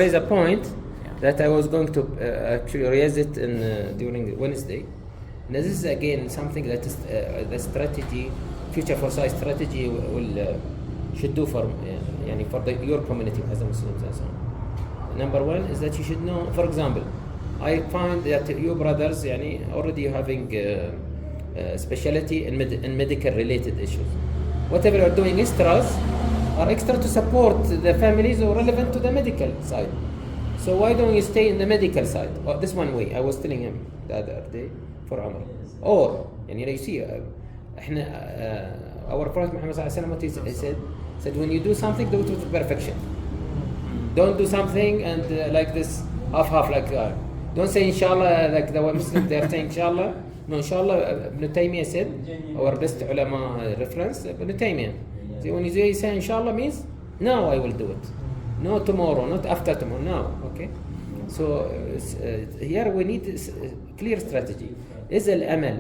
raise a point that I was going to actually raise it during Wednesday. And this is again something that is the strategy, future foresight strategy will should do for your community as a Muslims and so on. Number one is that you should know, for example, I find that you brothers already having speciality in medical related issues. Whatever you're doing extras are extra to support the families who are relevant to the medical side. So why don't you stay in the medical side? Well, this one way, I was telling him the other day for Amr. Or, you see, our Prophet Muhammad what he said, when you do something, do it with perfection. Don't do something and like this half like don't say inshallah like the Muslims they are saying inshallah. No, inshallah, Ibn Taymiyyah said, our best ulama reference, Ibn Taymiyyah. So when you say inshallah means, now I will do it. No tomorrow, not after tomorrow, now, okay? So here we need a clear strategy. Is AL-Amal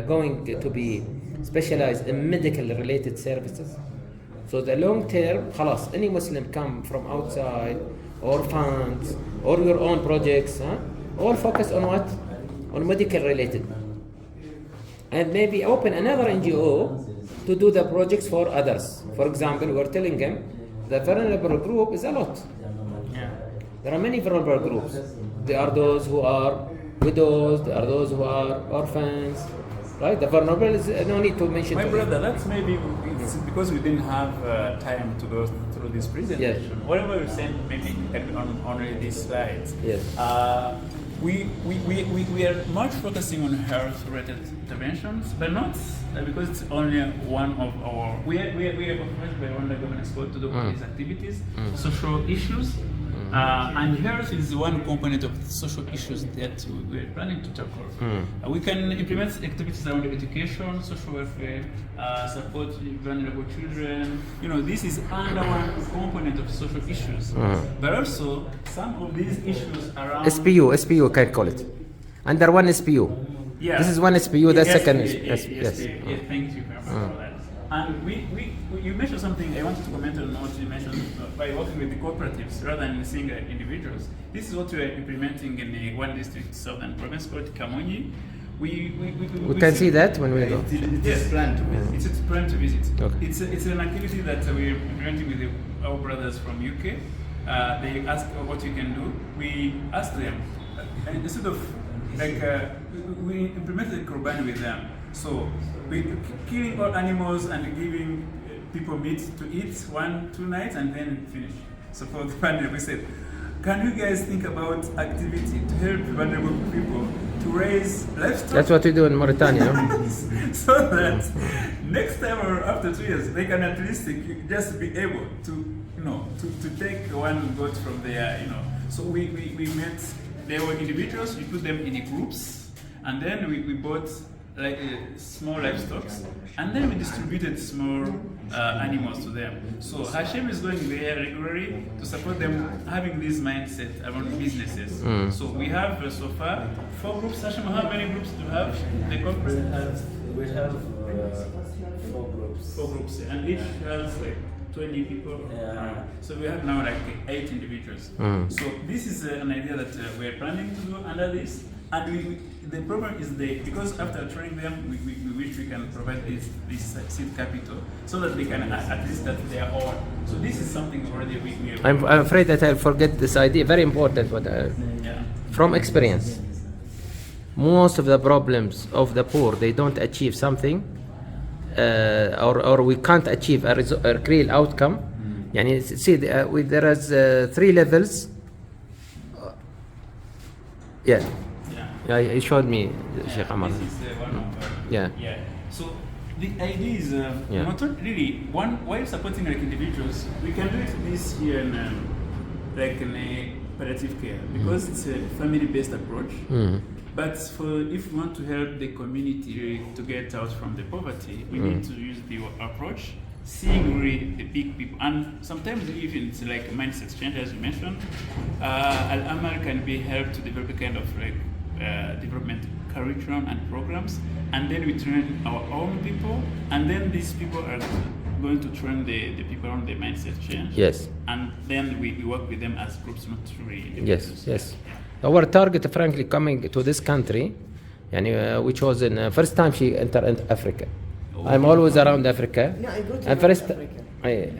going to be specialized in medical related services? So the long term, خلاص, any Muslim come from outside, or funds, or your own projects, all focus on what? On medical related. And maybe open another NGO to do the projects for others. For example, we're telling them the vulnerable group is a lot. There are many vulnerable groups. There are those who are widows, there are those who are orphans, right? The vulnerable is no need to mention. My brother, that's maybe it's because we didn't have time to go through this presentation. Yes. Whatever you sent, maybe can be on only these slides. Yes. We are much focusing on health-related interventions, but not because it's only one of our. We are authorized by Rwanda Governance Code to do these activities, social issues. And health is one component of social issues that we are planning to tackle. We can implement activities around education, social welfare, support vulnerable children. This is under one component of social issues. But also, some of these issues around... SPU can call it. Under one SPU. Yeah. This is one SPU, the second is... Yes, thank you very much for that. And you mentioned something, I wanted to comment on what you mentioned by working with the cooperatives rather than seeing individuals. This is what we are implementing in one district, southern province called Kamonyi. We can see that when we go. It's planned to visit. It's planned to visit. Okay. It's an activity that we're implementing with our brothers from UK. They ask what you can do. We ask them, and instead of we implemented Kurban with them. So we killing all animals and giving people meat to eat 1-2 nights and then finish. So for the family, we said, can you guys think about activity to help vulnerable people to raise livestock? That's what we do in Mauritania. So that next time or after 2 years, they can at least just be able to, to take one goat from there, So we met, there were individuals, we put them in groups, and then we bought small livestock, and then we distributed small animals to them. So Hashem is going there regularly to support them having this mindset around businesses. So we have so far 4 groups. Hashem, how many groups do you have? The corporate we have 4 groups. 4 groups, and each has 20 people. So we have now 8 individuals. So this is an idea that we are planning to do under this. And the problem is because after training them, we wish we can provide this seed capital so that they can at least start their own. So this is something already we are... I'm afraid that I'll forget this idea, very important. From experience, most of the problems of the poor, they don't achieve something or we can't achieve a real outcome. See, there is 3 levels. Yeah, he showed me, Sheikh Amar. This is one of Yeah. So the idea is not really while supporting individuals, we can do this here in a Pillative Care because it's a family-based approach. But if we want to help the community to get out from the poverty, we need to use the approach seeing really the big people, and sometimes even it's like mindset change, as you mentioned. AL-Amal can be helped to develop a kind of development curriculum and programs, and then we train our own people, and then these people are going to train the people on the mindset change. Yes. And then we work with them as groups, not really individuals. Yes. Our target, frankly, coming to this country, which was in first time she entered Africa. I'm always around Africa. Yeah, I go to And first, Africa.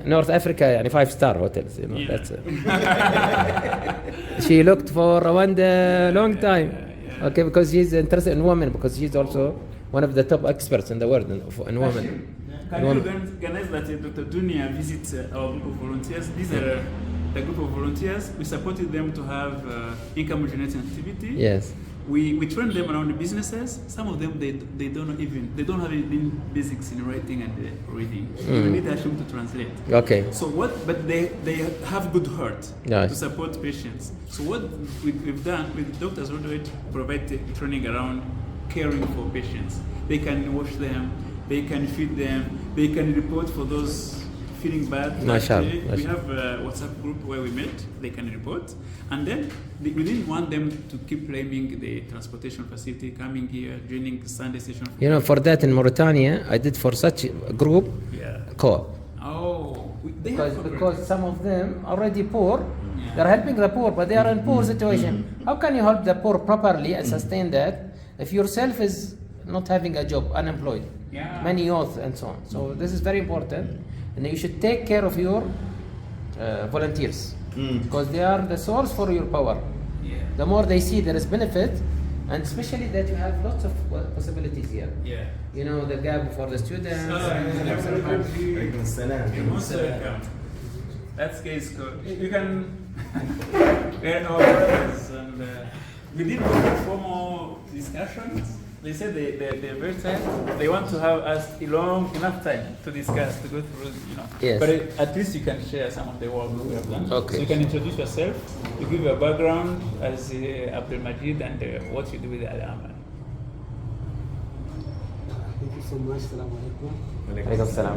North Africa, 5-star hotels. Yeah. That's it. She looked for Rwanda long time. Okay, because she's interested in women, because she's also one of the top experts in the world in women. Can you organize that Dr. Dunia visits our group of volunteers? These are the group of volunteers. We supported them to have income generating activity. Yes. We train them around the businesses. Some of them they don't have even basics in writing and reading. You need Hashim to translate. Okay. So but they have good heart Nice. to support patients. So what we've done with doctors, we do provide training around caring for patients. They can wash them, they can feed them, they can report for those feeling bad. Mashallah. We have a WhatsApp group where we met, they can report. And then we didn't want them to keep blaming the transportation facility, coming here, joining the Sunday session. For that in Mauritania, I did for such a group, Yeah. co-op. Oh, they have Because some of them already poor, they're helping the poor, but they are in poor situation. How can you help the poor properly and sustain that if yourself is not having a job, unemployed, many youth and so on? So this is very important, and you should take care of your volunteers, because they are the source for your power. Yeah. The more they see there is benefit, and especially that you have lots of possibilities here. Yeah. The gap for the students. Alaikum salam. You're most welcome. That's case code. You can get our brothers, and we did formal discussions. They said they're very tired. They want to have us enough time to discuss, to go through, Yes. But at least you can share some of the work we have done. Okay. So you can introduce yourself, you give your background as Abdul Majid, and what you do with AL-Amal. Thank you so much. Assalamu alaikum. Alaikum salam.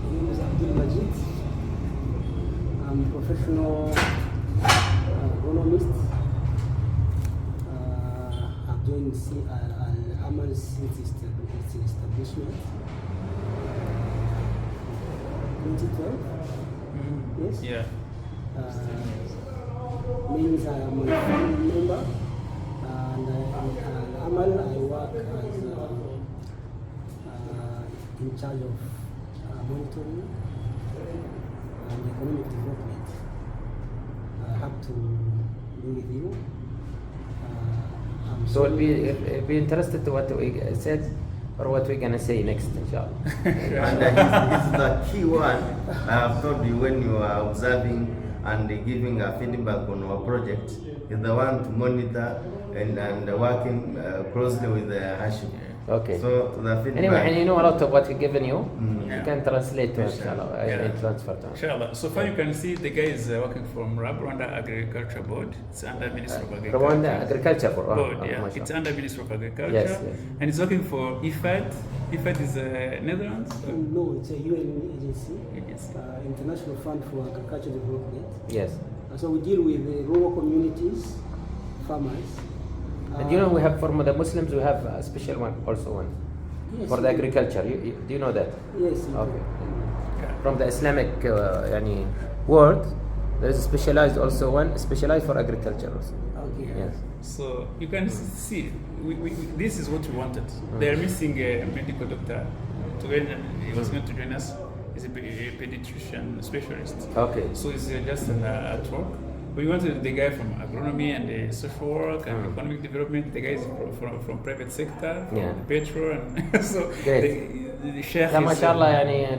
My name is Abdul Majid. I'm a professional agronomist. I've joined AL-Amal since its establishment. 2012. Yes. Yeah. Means I am a family member, and AL-Amal I work as in charge of monitoring and economic development. I have to be with you. So we'll be interested to what we said or what we're gonna say next, inshallah. And he's the key one. I have told you when you are observing and giving a feedback on our project, is the one to monitor and working closely with Hashim. Okay. So the feedback. Anyway, and you know a lot of what we've given you. Yeah. You can translate to inshallah. Yeah. I transfer to. Inshallah. So far you can see the guy is working from Rwanda Agriculture Board. It's under Ministry of Agriculture. Rwanda Agriculture Board. Board, yeah. mashallah. It's under Ministry of Agriculture. Yes, yes. And it's working for IFAD. IFAD is Netherlands. No, it's a UN agency, Yes. International Fund for Agricultural Development. Yes. So we deal with rural communities, farmers. And we have for the Muslims, we have a special one, also one Yes, for the agriculture. Do you know that? Yes. we do. Okay. From the Islamic world, there is a specialized also one specialized for agriculture also. Okay. Yes. So you can see, this is what we wanted. They are missing a medical doctor. He was going to join us. He's a pediatrician specialist. Okay. So it's just at work. We wanted the guy from agronomy and the social work and economic development. The guy is from private sector, from Yeah. the petrol, and so Great. the sheikh Yeah, is, mashallah,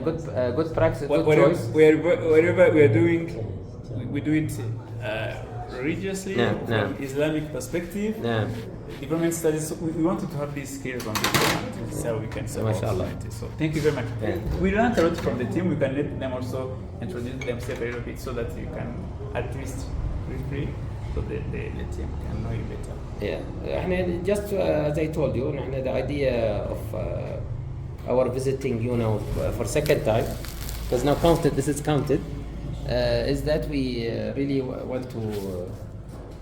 good practice, good choice. wherever we are doing, we do it religiously, Yeah, from yeah. Islamic perspective. Yeah. Development studies. So we wanted to have these skills on the ground. This is how we can support Mashallah. society. So thank you very much. Yeah. We learned a lot from the team. We can let them also introduce themselves a little bit so that you can at least briefly, so the team can know you better. Yeah. Just as I told you, the idea of our visiting you now for second time, because now counted. This is counted. Is that we really want to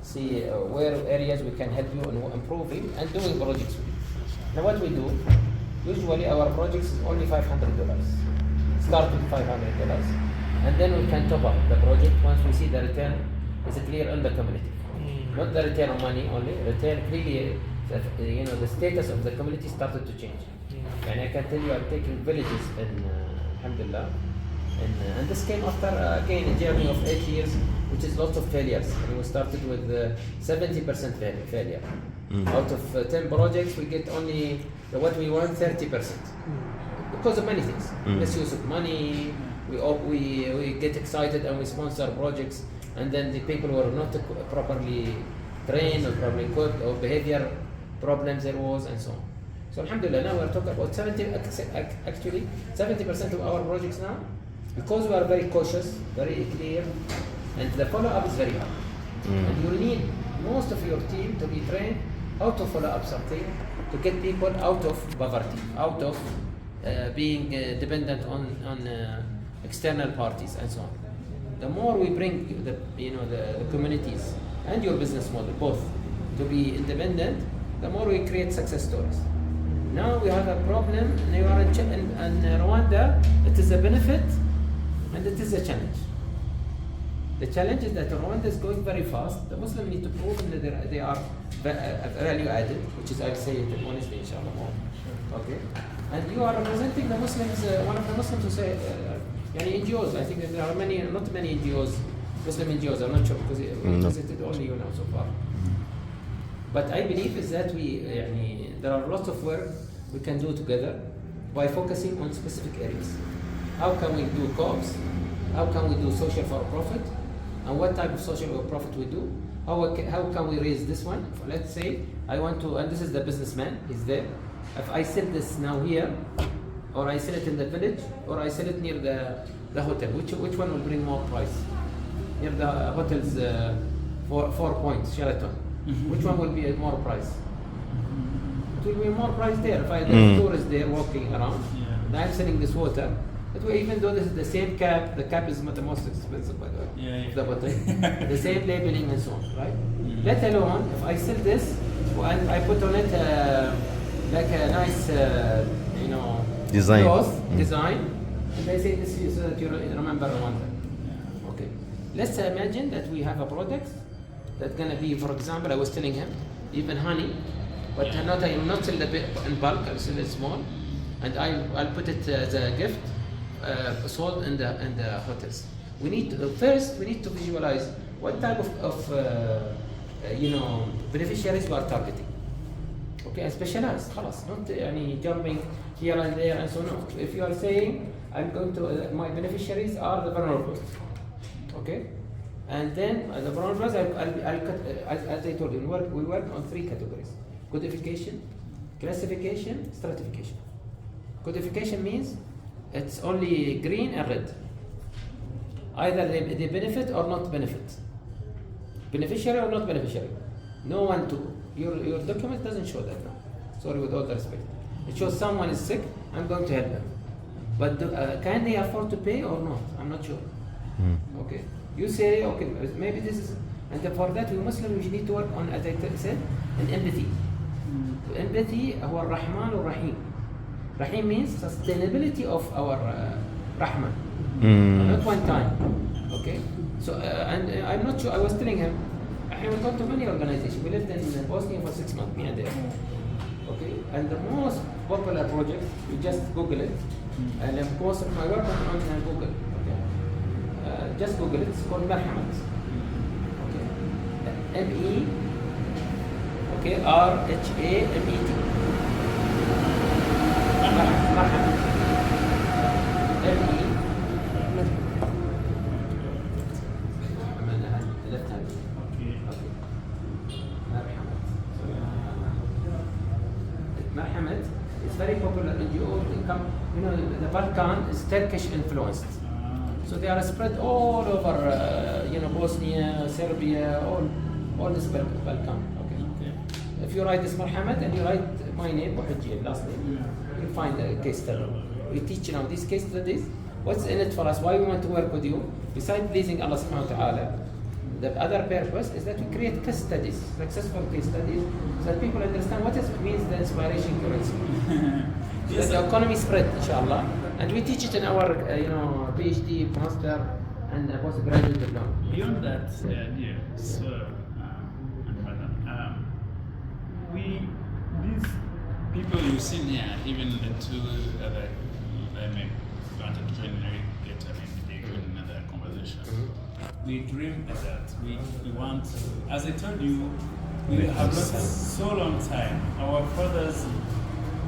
see where areas we can help you in improving and doing projects with you. Now what we do, usually our projects is only $500. start with $500, and then we can top up the project once we see the return is clear on the community. Not the return on money only, return clearly, the status of the community started to change. And I can tell you, I'm taking villages in Alhamdulillah, and this came after again a journey of 8 years, which is lots of failures. And we started with 70% failure. Out of 10 projects, we get only what we want, 30%, because of many things. Misuse of money. We get excited and we sponsor projects, and then the people were not properly trained or properly equipped, or behavior problems there was, and so on. So Alhamdulillah, now we're talking about 70% of our projects now, because we are very cautious, very clear, and the follow-up is very hard. And you need most of your team to be trained how to follow up something, to get people out of poverty, out of being dependent on external parties, and so on. The more we bring the communities and your business model both to be independent, the more we create success stories. Now we have a problem in Rwanda. It is a benefit and it is a challenge. The challenge is that Rwanda is going very fast. The Muslims need to prove that they are value added, which is, I'll say it honestly, inshallah. Okay? And you are representing the Muslims, one of the Muslims who say, NGOs. I think that there are not many NGOs, Muslim NGOs. I'm not sure because we visited only so far. But I believe is that there are lots of work we can do together by focusing on specific areas. How can we do co-ops? How can we do social for profit? And what type of social for profit we do? How can we raise this one? Let's say I want to, and this is the businessman, he's there. If I sell this now here, or I sell it in the village, or I sell it near the hotel, which one will bring more price? Near the hotel's 4 points, Sheraton. Which one will be more price? It will be more price there. If I have tourists there walking around, and I'm selling this water, that way, even though this is the same cap, the cap is not the most expensive by the way, of the bottle, the same labeling and so on, right? Let alone, if I sell this, and I put on it like a nice, design. Design, and they say this is so that you remember Rwanda. Okay. Let's imagine that we have a product that's gonna be, for example, I was telling him, even honey, but I will not sell it in bulk. I'll sell it small, and I'll put it as a gift, sold in the hotels. We need to visualize what type of beneficiaries we are targeting. Okay, and specialize, خلاص, not jumping here and there and so on. If you are saying I'm going to my beneficiaries are the vulnerable, okay, and then the vulnerable, I'll cut, as I told you, we work on 3 categories: codification, classification, stratification. Codification means it's only green and red. Either they benefit or not benefit. Beneficiary or not beneficiary. No one to. Your document doesn't show that now. Sorry, with all the respect. It shows someone is sick, I'm going to help them. But can they afford to pay or not? I'm not sure. Okay. You say, okay, maybe this is, and for that we Muslims we need to work on, as I said, an empathy. Empathy, our Rahman or Rahim. Rahim means sustainability of our Rahman. Not one time. Okay? So, and I'm not sure, I was telling him, we got to many organizations. We lived in Bosnia for 6 months, me and there. Okay? And the most popular project, you just Google it, and most of my work on Google. Okay? Just Google it, it's called Marhamat. Okay? M-E, okay, R-H-A-M-E-T. Marhamat. M-E. Marhamat is very popular NGO. The Balkan is Turkish influenced, so they are spread all over. Bosnia, Serbia, all this Balkan. Okay. If you write this Marhamat and you write my name, Muhajjin, last name, you'll find a case study. We teach now these case studies. What's in it for us? Why we want to work with you? Besides pleasing Allah Subhanahu wa Taala, the other purpose is that we create case studies, successful case studies, so that people understand what it means the inspiration currency. So that the economy spread, inshallah, And we teach it in our, PhD, master, and postgraduate diploma. Beyond that, dear sir and madam, these people you've seen here, even the two other, wanted to generally get another conversation. We dream like that. We want, as I told you, we have lost so long time. Our fathers,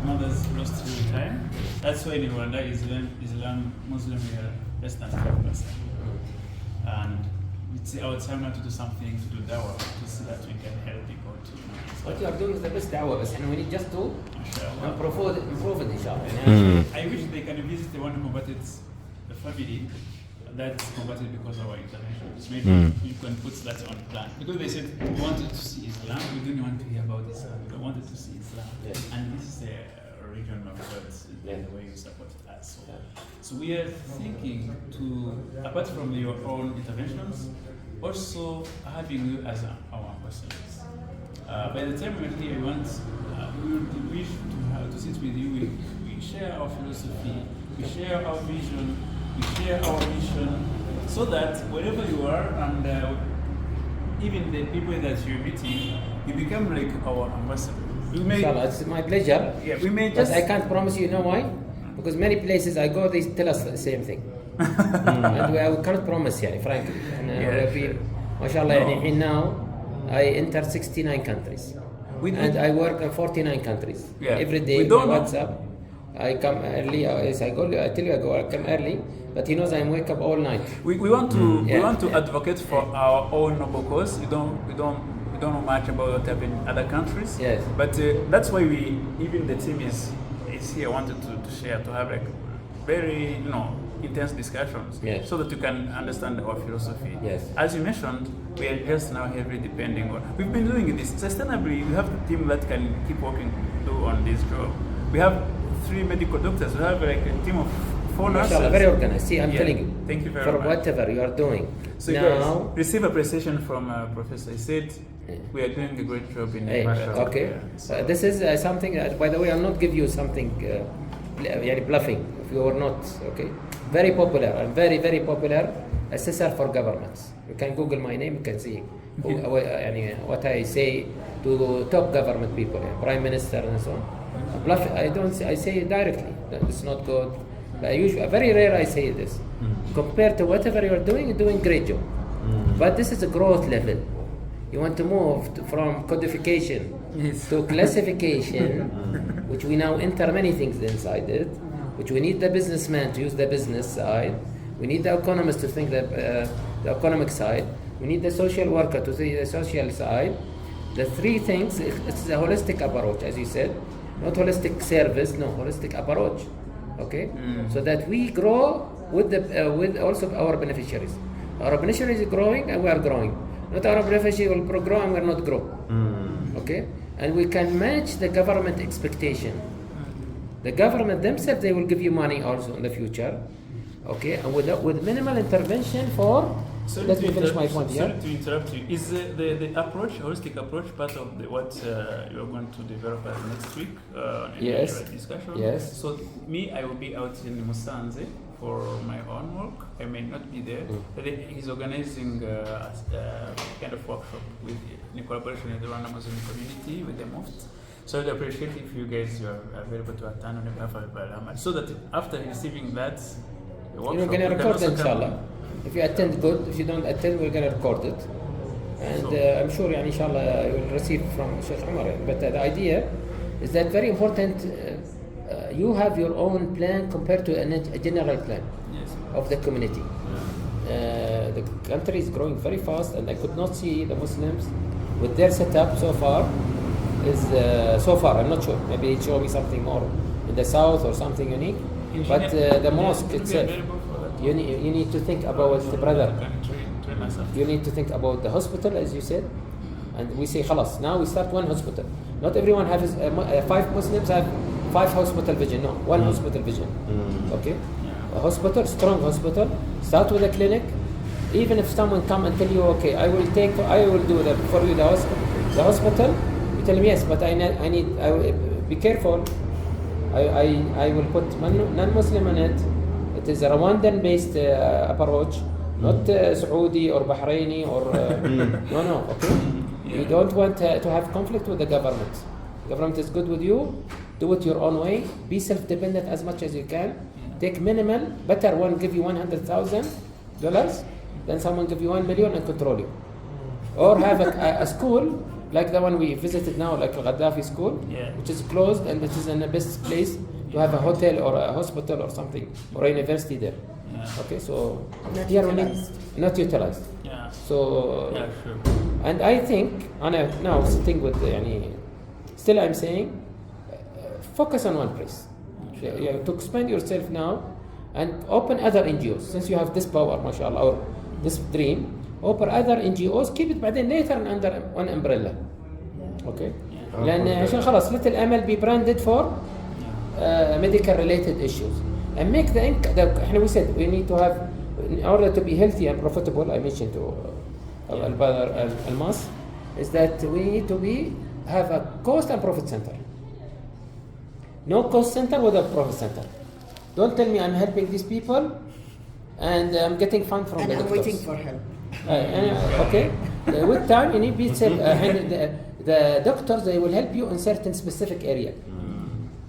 mothers lost through time. That's why in Rwanda, Islam, Muslim, we are less than 5%. And it's our time now to do something, to do dawah, to see that we can help people to. What you are doing is the best dawah, and we need just to improve it, inshallah. I wish they can visit the one who converted the family that's converted because of our interventions. Maybe you can put that on plan. Because they said we wanted to see Islam, we didn't want to hear about Islam, we wanted to see Islam. Yes. And this is a religion of God, the way you supported us. So we are thinking to, apart from your own interventions, also having you as our ambassadors. By the time we're here, we would wish to sit with you. We share our philosophy, we share our vision, we share our mission, so that wherever you are, and even the people that you're meeting, you become like our ambassador. Inshallah, it's my pleasure. Yeah, we may But just. I can't promise you know why? Because many places I go, they tell us the same thing. And we cannot promise, frankly. And mashallah, now I enter 69 countries. And I work in 49 countries. Yeah. Every day, my WhatsApp, I come early. Yes, I tell you, I come early. But he knows I wake up all night. We want to advocate for our own noble cause. We don't know much about what happened in other countries. Yes. But that's why even the team is here, wanted to share, to have like very intense discussions, yes, so that you can understand our philosophy. Yes. As you mentioned, we are just now heavily depending on. We've been doing this sustainably. We have the team that can keep working on this job. We have 3 medical doctors. We have like a team of 4 nurses. Very organized. See, I'm telling you. Thank you very for much. whatever you are doing. So now, you guys receive appreciation from Professor. He said we are doing a great job in okay. So this is something. By the way, I'll not give you something bluffing. If you are not okay. Very popular and very, very popular assessor for governments. You can Google my name. You can see what I say to top government people, prime minister and so on. Bluff. I say it directly. It's not good. Very rare I say this. Compared to whatever you're doing great job. But this is a growth level. You want to move from codification to classification, which we now enter many things inside it, which we need the businessman to use the business side. We need the economist to think the economic side. We need the social worker to see the social side. The 3 things, it's a holistic approach, as you said. Not holistic service, no, holistic approach. Okay? So that we grow with also our beneficiaries. Our beneficiaries are growing and we are growing. Not our beneficiaries will grow and we are not grow. Okay? And we can match the government expectation. The government themselves, they will give you money also in the future. Okay? And with minimal intervention for... Let me finish my point here. Sorry to interrupt you. Is the approach, holistic approach, part of what you are going to develop next week in yes. the discussion? Yes. So I will be out in Musanze for my own work. I may not be there. But he's organizing a kind of workshop in collaboration with the Rwanda Muslim community, with the Mufti. So I'd appreciate if you guys are available to attend on behalf of AL-Amal, so that after receiving that workshop, you're going to record it, inshallah. If you attend, good. If you don't attend, we're going to record it. And I'm sure, inshallah, you will receive from Sheikh Umar. But the idea is that very important, you have your own plan compared to a general plan of the community. The country is growing very fast, and I could not see the Muslims with their setup so far. I'm not sure. Maybe it showed me something more in the south or something unique. But the mosque itself, you need to think about the brother. You need to think about the hospital, as you said. And we say, khalas, now we start 1 hospital. Not everyone has 5 Muslims have 5 hospital vision. No, 1 hospital vision. Okay, a hospital, strong hospital. Start with a clinic. Even if someone come and tell you, okay, I will do for you the hospital. You tell him yes, but I will be careful. I will put non-Muslim in it. It is a Rwandan-based approach, not Saudi or Bahraini or no. Okay, you don't want to have conflict with the government. Government is good with you. Do it your own way. Be self-dependent as much as you can. Take minimal. Better one give you $100,000 than someone give you 1 million and control you. Or have a school like the one we visited now, like Gaddafi school, which is closed and it is in the best place to have a hotel or a hospital or something or a university there. Okay, so Not here utilized. not utilized. Yeah. So Sure. and I think أنا now sitting with still I'm saying focus on one place. To expand yourself now and open other NGOs since you have this power, mashallah, or this dream. Open other NGOs, keep it بعدين later under one umbrella. Okay? لأن عشان خلاص let AL-Amal be branded for medical related issues and make the we said we need to have, in order to be healthy and profitable, I mentioned to Almas, is that we need to have a cost and profit center. No cost center without profit center. Don't tell me I'm helping these people and I'm getting funds from And the I'm doctors. waiting for help. Okay. With time, you need the doctors, they will help you in certain specific area.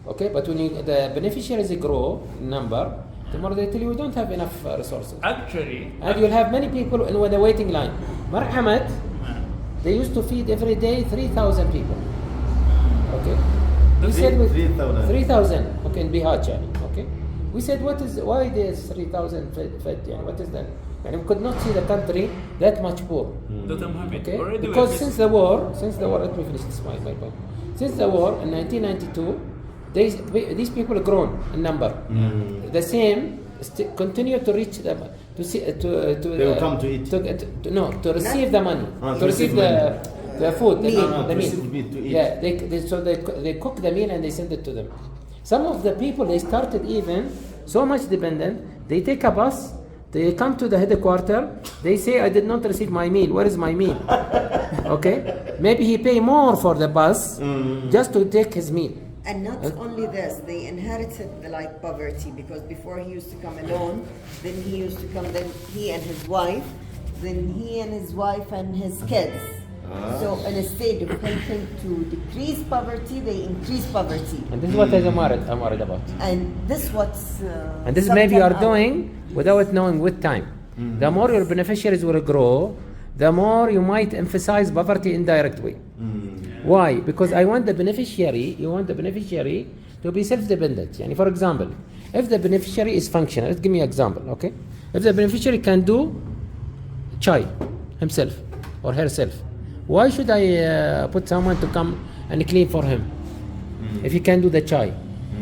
Okay, but when the beneficiaries grow in number, tomorrow they tell you we don't have enough resources. Actually, And you'll have many people in the waiting line. Marhamat, they used to feed every day 3,000 people. Okay. We said 3,000. 3,000. Okay, in Bihar, okay. We said why there's 3,000 fed? What is that? And we could not see the country that much poor. Dr. Mohammed, Okay? already Because since the war, let me finish this my point. Since the war in 1992, these people have grown in number. The same continue to reach them They will come to eat. To receive the money, To to receive receive the food, the to meal. receive meat to eat. Yeah, they cook the meal and they send it to them. Some of the people, they started even so much dependent. They take a bus. They come to the headquarters, they say, I did not receive my meal. Where is my meal? Okay? Maybe he pay more for the bus just to take his meal. And not only this, they inherited the poverty, because before he used to come alone, then he used to come, then he and his wife, and his kids. So instead of helping to decrease poverty, they increase poverty. And this is what I'm worried about. And this what's And this maybe you are doing without knowing with time. The more your beneficiaries will grow, the more you might emphasize poverty in direct way. Why? Because you want the beneficiary to be self-dependent. For example, if the beneficiary is functional, let's give me an example, okay? If the beneficiary can do chai himself or herself, why should I put someone to come and clean for him if he can do the chai?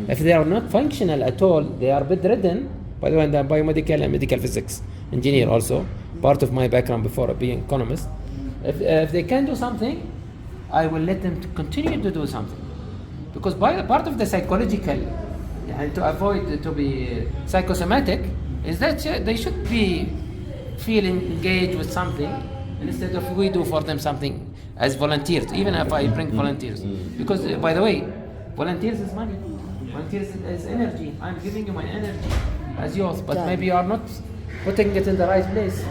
If they are not functional at all, they are bedridden. By the way, I'm biomedical and medical physics engineer also, part of my background before being economist. If they can do something, I will let them to continue to do something. Because part of the psychological, and to avoid to be psychosomatic, is that they should be feeling engaged with something instead of we do for them something as volunteers, even if I bring volunteers. Because, by the way, volunteers is money. Volunteers is energy. I'm giving you my energy as yours, but maybe you are not putting it in the right place.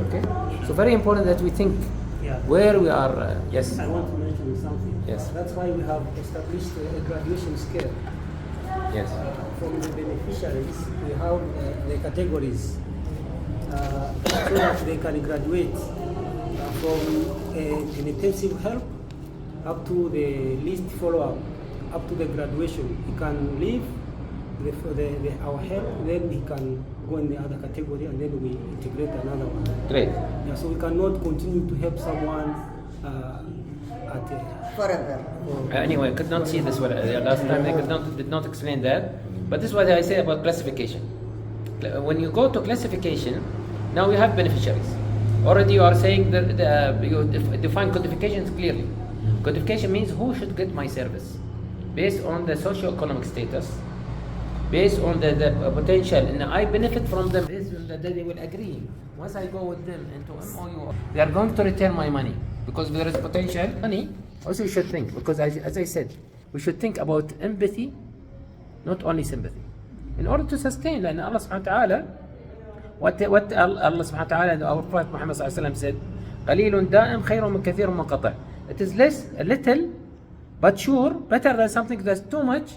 Okay? So very important that we think where we are. Yes? I want to mention something. Yes. That's why we have established a graduation scale. Yes. From the beneficiaries, we have the categories so that they can graduate from an intensive help up to the least follow-up, up to the graduation. He can leave our help, then he can go in the other category, and then we integrate another one. Great. Yeah, so we cannot continue to help someone forever. Anyway, I could not see this one last time. They did not explain that. But this is what I say about classification. When you go to classification, now you have beneficiaries. Already you are saying that you define codifications clearly. Codification means who should get my service based on the socio-economic status, based on the potential, and I benefit from them based on that they will agree. Once I go with them into MOU, they are going to return my money because there is potential. Money also you should think, because as I said, we should think about empathy not only sympathy. In order to sustain, and Allah subhanahu wa ta'ala, what Allah subhanahu wa ta'ala and our Prophet Muhammad sallallahu alaihi wasallam said, قليل دائم خير من كثير منقطع. It is less, a little, but sure, better than something that's too much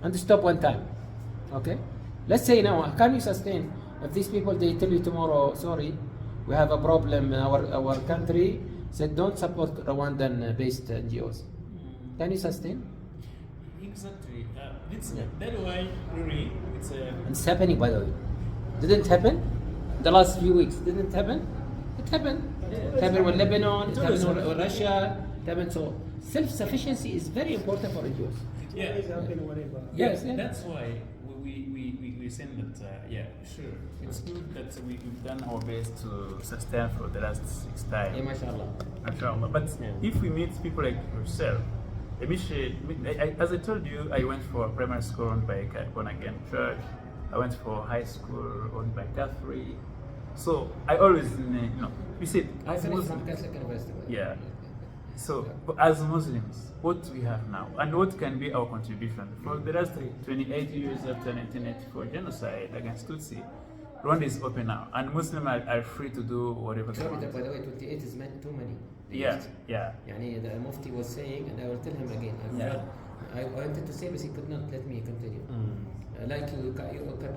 and stop one time. Okay? Let's say now, can you sustain if these people they tell you tomorrow, sorry, we have a problem in our country, said don't support Rwandan based NGOs. Can you sustain? Exactly. That's why really It's happening, by the way. Didn't happen? The last few weeks didn't happen? It happened. It happened with Lebanon, it happened with Russia, it happened. So self-sufficiency is very important for NGOs. Yeah. Yes, That's why we saying that sure, it's good that we've done our best to sustain for the last 6 times. Yeah, mashallah. Mashallah. But if we meet people like yourself, as I told you, I went for primary school owned by a born again church. I went for high school owned by Catholic. So I always, we said, I finished from Catholic University. yeah. So as Muslims, what we have now, and what can be our contribution for the last 28 years after 1984 genocide against Tutsi, Rwanda is open now, and Muslims are free to do whatever they Sorry, want. by the way, 28 is meant too many. Yeah. Yani the Mufti was saying, and I will tell him again. I wanted to say, but he could not let me continue. Like you cut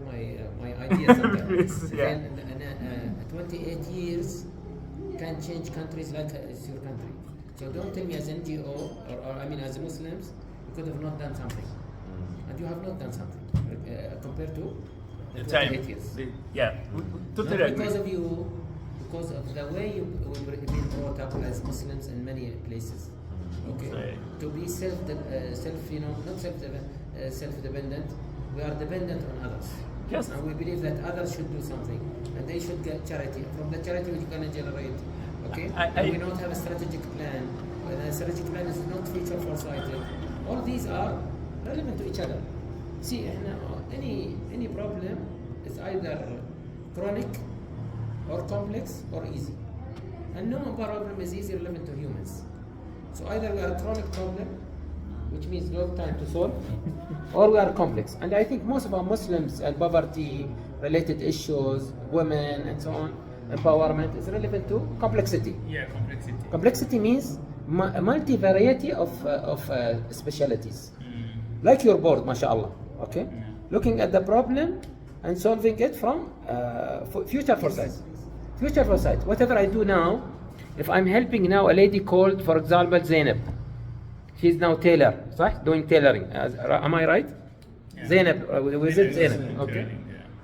my ideas sometimes. Yeah. 28 years can change countries like it's your country. So don't tell me as NGO, or I mean as Muslims, you could have not done something. And you have not done something compared to the 28 years. Totally Not agree. because of you, because of the way we've been brought up as Muslims in many places. Okay, Right. to be self-dependent, we are dependent on others. Yes. And we believe that others should do something, and they should get charity. From the charity, we're going to generate. Okay, and we don't have a strategic plan. When a strategic plan is not future foresighted, all these are relevant to each other. See, any problem is either chronic or complex or easy, and no problem is easy relevant to humans. So either we are a chronic problem, which means long time to solve, or we are complex. And I think most of our Muslims and poverty-related issues, women and so on, empowerment is relevant to complexity. Yeah, complexity. Complexity means a multi-variety of specialities. Like your board, mashallah. Okay, looking at the problem and solving it from future foresight. Future foresight. Whatever I do now, if I'm helping now a lady called, for example, Zainab, she's now tailor, right? Doing tailoring. Am I right? Yeah. Zainab, was it Zainab? Okay.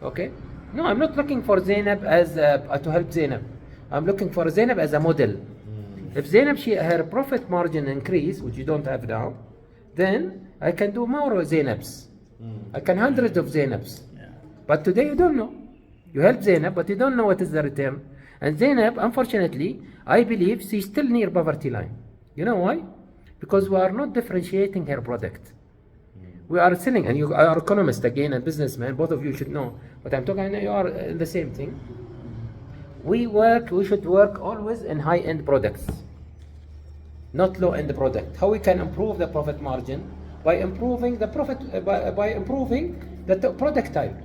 Okay. No, I'm not looking for Zainab as to help Zainab. I'm looking for Zainab as a model. If Zainab, her profit margin increase, which you don't have now, then I can do more Zainabs. I can hundreds of Zainabs. Yeah. But today you don't know. You help Zainab, but you don't know what is the return. And Zainab, unfortunately, I believe she's still near poverty line. You know why? Because we are not differentiating her product. We are selling, and you are economist again and businessman, both of you should know what I'm talking about. You are the same thing. We should work always in high-end products, not low-end product. How we can improve the profit margin? By improving the profit, by improving the product type.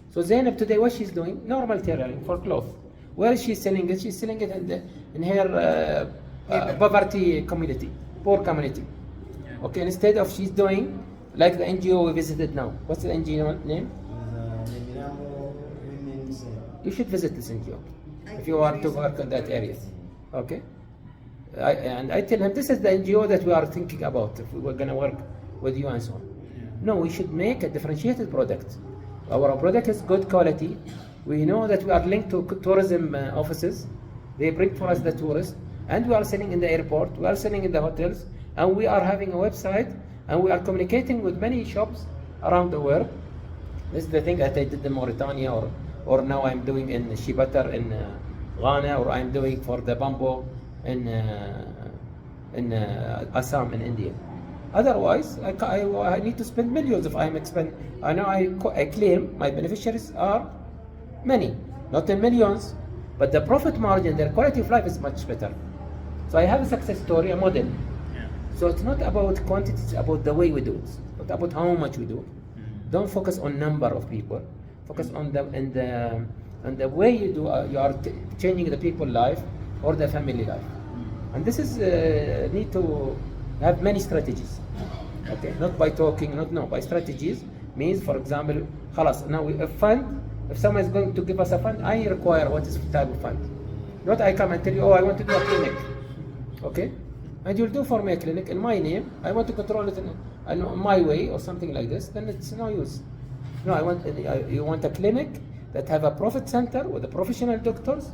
So Zainab today, what she's doing? Normal tailoring for clothes. Where is she selling it? She's selling it in her poverty community, poor community. Yeah. Okay, instead of she's doing like the NGO we visited now. What's the NGO name? You should visit this NGO if you want to work in that area. Okay? I tell him this is the NGO that we are thinking about if we were going to work with you and so on. Yeah. No, we should make a differentiated product. Our product is good quality. We know that we are linked to tourism offices. They bring for us the tourists, and we are selling in the airport, we are selling in the hotels, and we are having a website, and we are communicating with many shops around the world. This is the thing that I did in Mauritania, or now I'm doing in Shibatar in Ghana, or I'm doing for the bamboo in Assam in India. Otherwise, I need to spend millions if I'm expend. I know I claim my beneficiaries are many, not in millions, but the profit margin, their quality of life is much better. So I have a success story, a model. Yeah. So it's not about quantity, it's about the way we do it. not about how much we do. Don't focus on number of people. Focus on the way you do. You are changing the people's life or the family life, and this is need to have many strategies. Okay, not by talking, by strategies. Means, for example, خلاص, now a fund. If someone is going to give us a fund, I require what is the type of fund. Not I come and tell you, oh, I want to do a clinic. Okay? And you'll do for me a clinic in my name. I want to control it in my way or something like this. Then it's no use. No, you want a clinic that have a profit center with the professional doctors.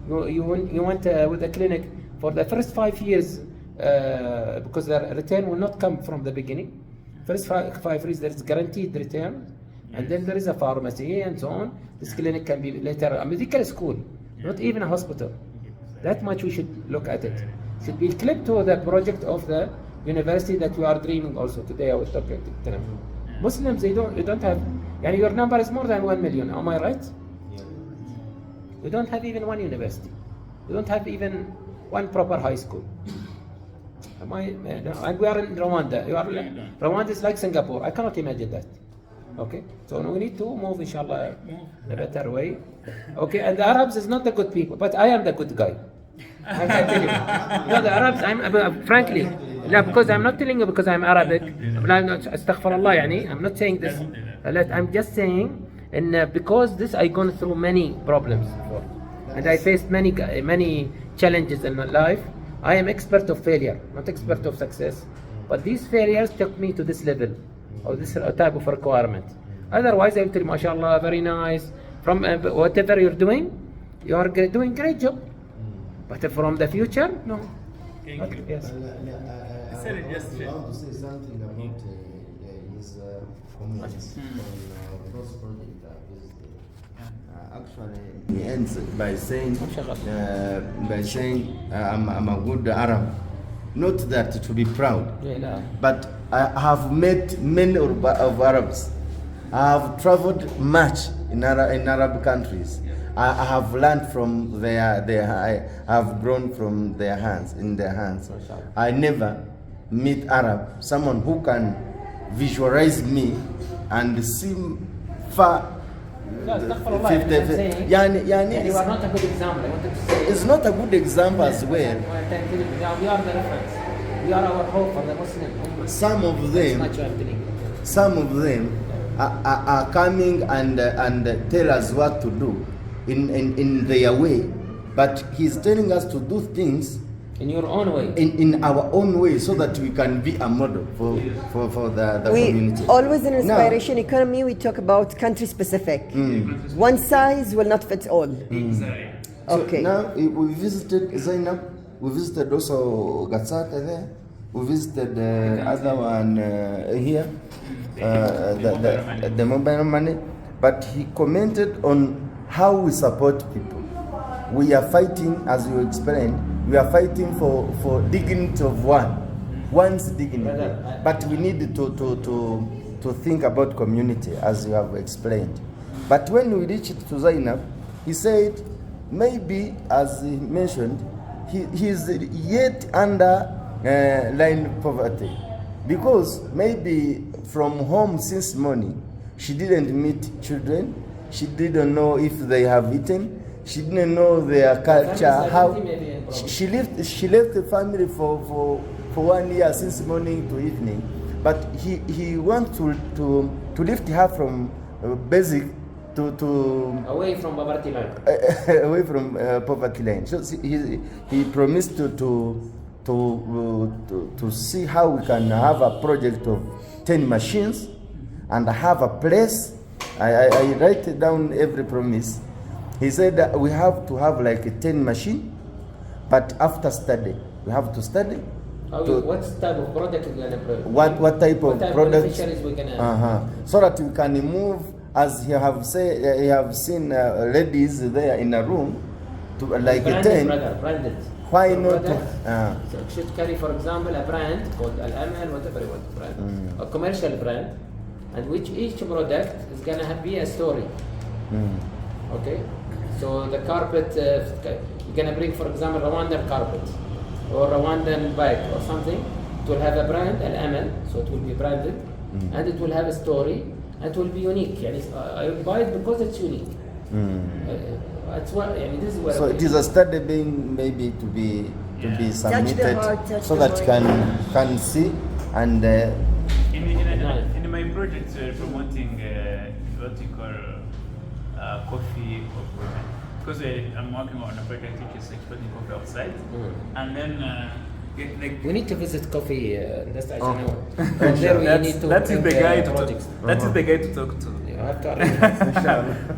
You want with a clinic for the first 5 years because the return will not come from the beginning. First 5 years there is guaranteed return. And then there is a pharmacy and so on. This clinic can be later a medical school, not even a hospital. That much we should look at it. Should be clipped to the project of the university that we are dreaming also. Today I was talking to them. Muslims, you don't have, and your number is more than 1 million, am I right? You don't have even one university. You don't have even one proper high school. And we are in Rwanda. Rwanda is like Singapore. I cannot imagine that. Okay, so we need to move, inshallah, in a better way. Okay, and the Arabs is not the good people, but I am the good guy. I can tell you. No, the Arabs, frankly, because I'm not telling you because I'm Arabic. Astaghfirullah, I'm not saying this. I'm just saying, and because this I gone through many problems before, and I faced many challenges in my life. I am expert of failure, not expert of success. But these failures took me to this level. Or this type of requirement. Otherwise, I will tell you, mashallah, very nice. From whatever you're doing, you are doing great job. But from the future, no. Thank you. Yes. I want to say something about his comments on those projects I visited. Actually, he ends by saying, I'm a good Arab. Not that to be proud, but I have met many of Arabs. I have traveled much in Arab countries. I have learned from I have grown from their hands, in their hands. I never meet Arab, someone who can visualize me and see far. You are not a good example. I wanted to say it's not a good example as well. We are the reference. We are our hope for the Muslim Ummah. Some of them are coming and tell us what to do in their way, but he's telling us to do things in your own way, in our own way, so that we can be a model for the community. Always in inspiration economy, we talk about country specific. One size will not fit all. Okay. So now we visited Zainab. We visited also Gatsata there. We visited the other one here, the mobile money. But he commented on how we support people. We are fighting, as you explained, we are fighting for dignity of one's dignity. But we need to think about community, as you have explained. But when we reached to Zainab, he said, maybe, as he mentioned, he's yet under line poverty, because maybe from home since morning she didn't meet children, she didn't know if they have eaten, she didn't know their culture, how she left the family for 1 year since morning to evening. But he wants to lift her from basic to away from poverty line. Away from poverty line. So he promised to see how we can have a project of 10 machines and have a place. I write down every promise. He said that we have to have like a 10 machine, but after study, we have to study. What type of product is going to produce? What type of product? We're gonna so that we can move, as you have said, you have seen ladies there in a room, to like branded, a 10. branded. Why not? So it should carry, for example, a brand called AL-Amal, whatever you want, brand, a commercial brand, and which each product is gonna be a story. Okay, so the carpet, you're gonna bring, for example, Rwandan carpet or Rwandan bag or something. It will have a brand, AL-Amal, so it will be branded. and it will have a story, and it will be unique. Yani, I buy it because it's unique. That's what, this is what So it is a study being maybe to be submitted touch so the that heart. can see and In my project, we're promoting what you call coffee of women. Because I'm working on a project which is exporting coffee outside, and then we need to visit coffee. That's Oh. From there we need to that is the bring, guy to projects. that is the guy to talk to. You have to arrange.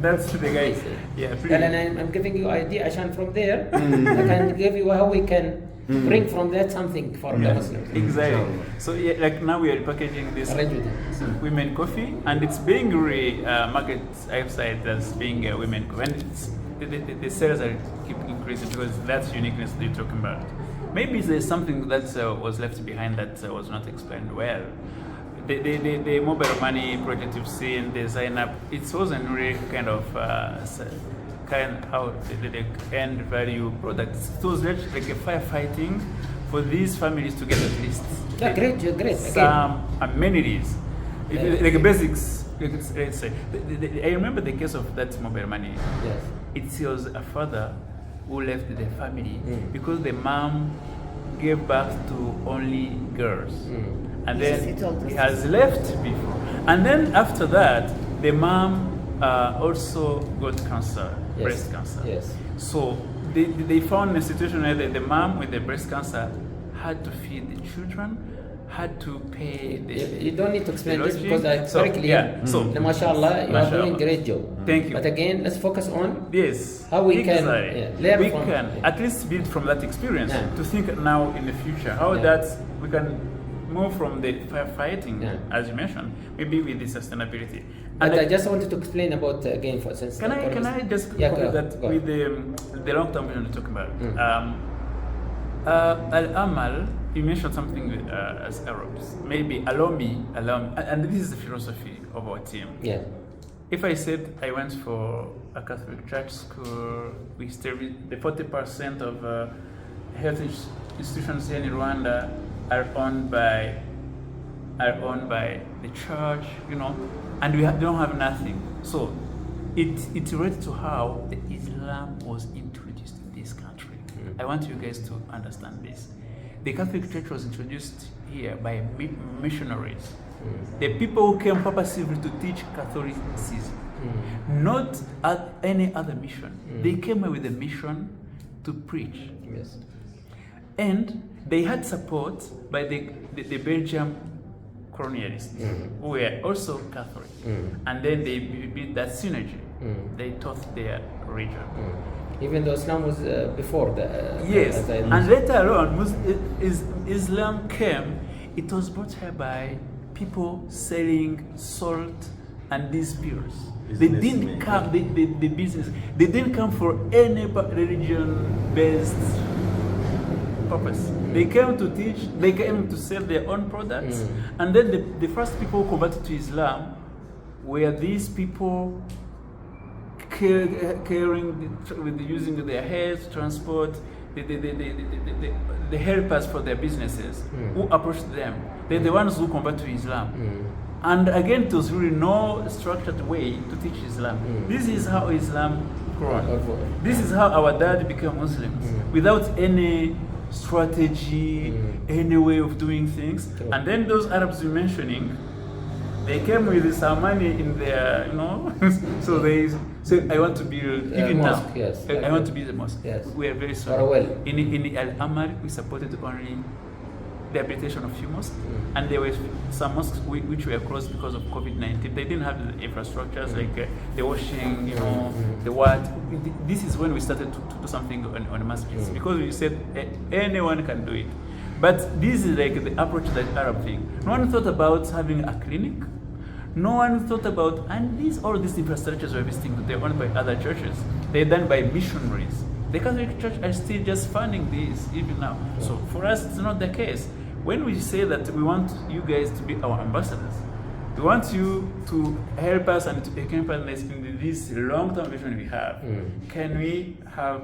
That's the guy. Yeah, pretty. And I'm giving you idea, Ashan, from there. I can give you how we can bring from that something for the Muslims. Exactly. So yeah, like now we are packaging this Arrange with it. women coffee, and it's being marketed outside as being a women coffee. And the sales are keep increasing because that's uniqueness that you're talking about. Maybe there's something that was left behind that was not explained well. The mobile money project you've seen, the sign up, it wasn't really kind of how the end value products. It was just like a firefighting for these families to get at least Great. some amenities, like basics. Let's say. I remember the case of that mobile money. Yes. It was a father who left the family because the mom gave birth to only girls. And Yes, he then told us. he has left before. And then after that, the mom also got cancer, Yes. breast cancer. Yes. So they found a situation where the mom with the breast cancer had to feed the children, had to pay the. You don't need to explain the this lodging. because it's So, very clear. yeah, so- MashaAllah, you are doing MashaAllah. great job. Thank you. But again, let's focus on Yes. how we can, Exactly. learn we from can it. at least build from that experience Yeah. to think now in the future how Yeah. that we can move from the firefighting, Yeah. as you mentioned, maybe with the sustainability. But And I just wanted to explain about again for since can I just Yeah, comment go. that Go. with the long term vision you're talking about? Al-Amal, you mentioned something as Arabs. Maybe allow me, and this is the philosophy of our team. Yeah. If I said I went for a Catholic church school, we still the 40% of health institutions here in Rwanda are owned by the church, and we don't have nothing. So it relates to how the Islam was introduced in this country. I want you guys to understand this. The Catholic Church was introduced here by missionaries. The people who came purposely to teach Catholicism, not at any other mission. They came with a mission to preach. Yes. And they had support by the Belgian colonialists, who were also Catholic. And then they built that synergy. They taught their region. Even though Islam was before the. Yes, as I and later on, Islam came. It was brought here by people selling salt and these beers. They didn't come. The business. They didn't come for any religion-based purpose. They came to teach. They came to sell their own products. And then the first people who converted to Islam were these people caring with using their health, transport, the helpers for their businesses who approached them. They're the ones who convert to Islam. And again, it was really no structured way to teach Islam. This is how Islam grew. This is how our dad became Muslims, without any strategy, any way of doing things. And then those Arabs you're mentioning, they came with some money in their, so they said, I want to build, even mosque, now, yes. I want to build a mosque. Yes. We are very For a sorry. well. In Al-Amal, we supported only the habilitation of few mosques, and there were some mosques which were closed because of COVID-19. They didn't have the infrastructures like the washing, the what. This is when we started to do something on the masjids, because we said anyone can do it. But this is like the approach to the Arab thing. No one thought about having a clinic. No one thought about, and all these infrastructures we're visiting, they're owned by other churches. They're done by missionaries. The Catholic Church are still just funding these even now. So for us, it's not the case. When we say that we want you guys to be our ambassadors, we want you to help us and to accompany us in this long-term vision we have. Can we have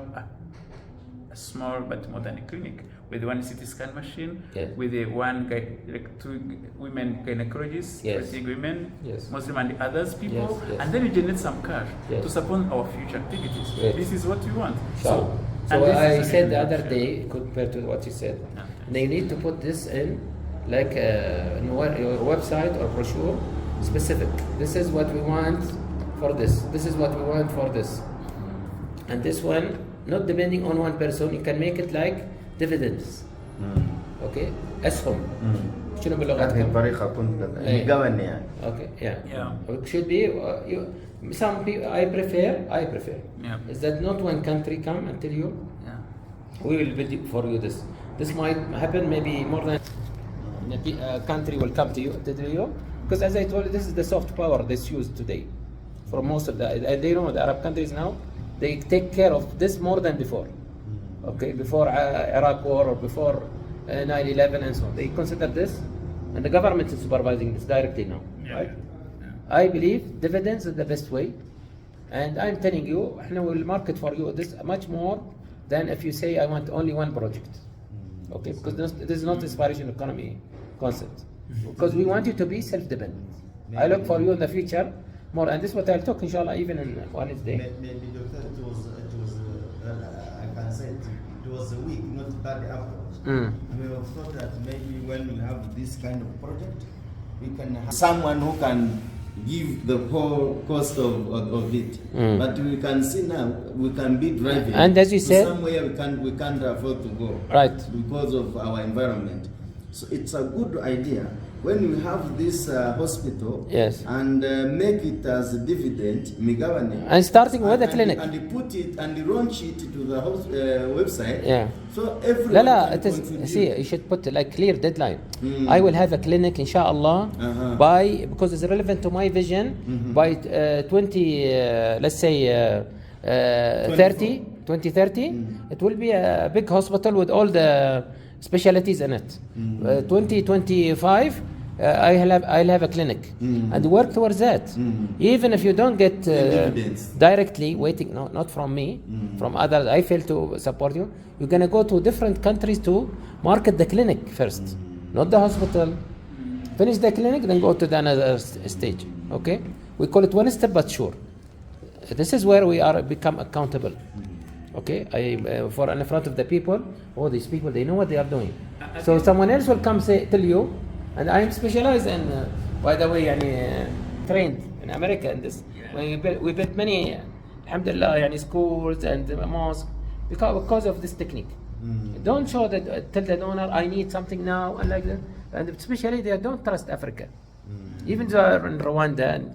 a small but modern clinic with one CT scan machine, Yes. with one like 2 women gynecologists, Yes. treating women, Yes. Muslim and others people, Yes, yes. and then we generate some cash Yes. to support our future activities. Yes. This is what we want. So and this I is said the a- other day, compared to what you said, Yeah. they need to put this in like your website or brochure specific. This is what we want for this. This is what we want for this. And this one, not depending on one person, you can make it like dividends. Okay? أسهم. شنو باللغة؟ هذه الطريقة كنت إيه. مقاونة يعني. Okay, yeah. Yeah. It should be. Some people. I prefer. Yeah. Is that not one country come and tell you, Yeah. we will build for you this. This might happen. Maybe more than a country will come to you to tell you, because as I told you, this is the soft power that's used today. For most of the, and they know the Arab countries now, they take care of this more than before. Okay, before Iraq war or before 9/11 and so on. They consider this, and the government is supervising this directly now, right? I believe dividends is the best way, and I'm telling you, we will market for you this much more than if you say I want only one project. Okay, because this is not inspiration economy concept. Because we want you to be self-dependent. I look for you in the future more, and this is what I'll talk, inshallah, even in Wednesday. Maybe Doctor, I can say it was a weak, not bad approach. We have thought that maybe when we have this kind of project, we can have someone who can give the whole cost of it. But we can see now we can be driving. And as you to said, somewhere we can't afford to go. Right. Because of our environment. So it's a good idea when we have this hospital. Yes. And make it as a dividend, Migawani. And starting with the clinic. And put it and launch it to the website. Yeah. So everyone لا, can it is, contribute. see, you should put like clear deadline. I will have a clinic, inshallah, by, because it's relevant to my vision, by 2030, 2030, it will be a big hospital with all the specialties in it. 2025, I'll have a clinic and work towards that. Even if you don't get dividends. directly waiting, no, not from me, from others, I fail to support you. You're gonna go to different countries to market the clinic first, not the hospital. Finish the clinic, then go to the another stage. Okay, we call it one step, but sure. This is where we are become accountable. Okay, for in front of the people. Oh, these people, they know what they are doing. So someone else will come tell you, and I am specialized in, by the way, trained in America in this. We built many, alhamdulillah, schools and mosques because of this technique. Don't show that, tell the donor, I need something now, and like that. And especially they don't trust Africa. Even though in Rwanda, and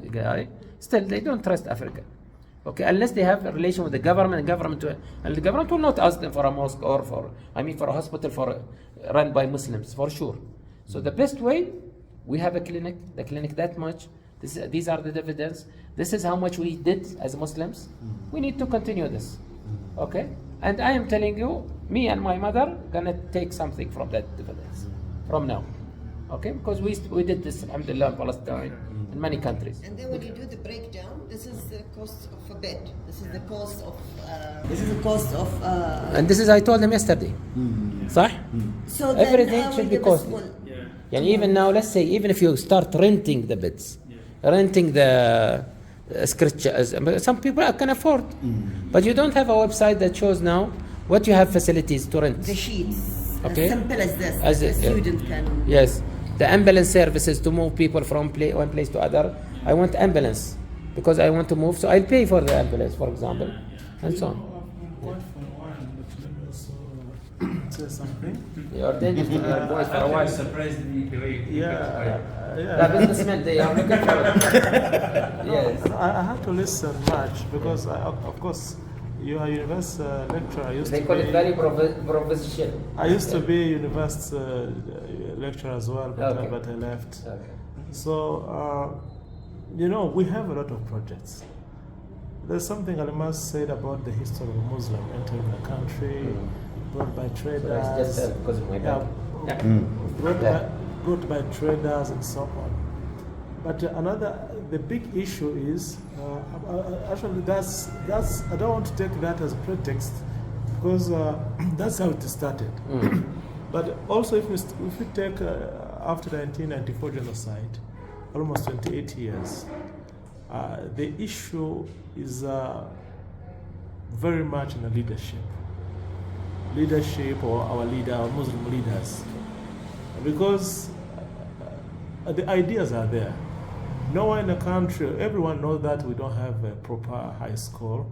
still they don't trust Africa. Okay, unless they have a relation with the government, and the government will not ask them for a mosque or for a hospital run by Muslims, for sure. So the best way, we have the clinic that much. These are the dividends. This is how much we did as Muslims. We need to continue this. Okay, and I am telling you, me and my mother gonna take something from that dividends from now. Okay, because we did this, alhamdulillah, in Palestine, in many countries. And then when you do the breakdown, this is the cost of a bed. This is the cost of. And this is I told them yesterday. صح? So then Everything how should will be the costly. small- And even now, let's say, even if you start renting the beds, renting the scriptures, some people can afford, but you don't have a website that shows now what you have facilities to rent. The sheets. Okay. As simple as this. As a it- yeah. student can. Yes, the ambulance services to move people from one place to other. I want ambulance because I want to move, so I'll pay for the ambulance, for example, and so on. Say something. You are dangerous to your voice for a while. Surprised me the way. The businessmen, they are looking for it. Yes. I had to listen much because, of course, you are a university lecturer. They call it very proposition. I used to be a university lecturer as well, but, Okay. but I left. Okay. So, we have a lot of projects. There's something Al-Amal said about the history of Muslim entering the country, brought by traders. So it's just because of my back. Brought by traders and so on. But the big issue is, actually that's I don't want to take that as a pretext because that's how it started. But also, if we take after the 1994 genocide, almost 28 years, the issue is very much in the leadership or our leader, our Muslim leaders, because the ideas are there. Nowhere in the country, everyone knows that we don't have a proper high school,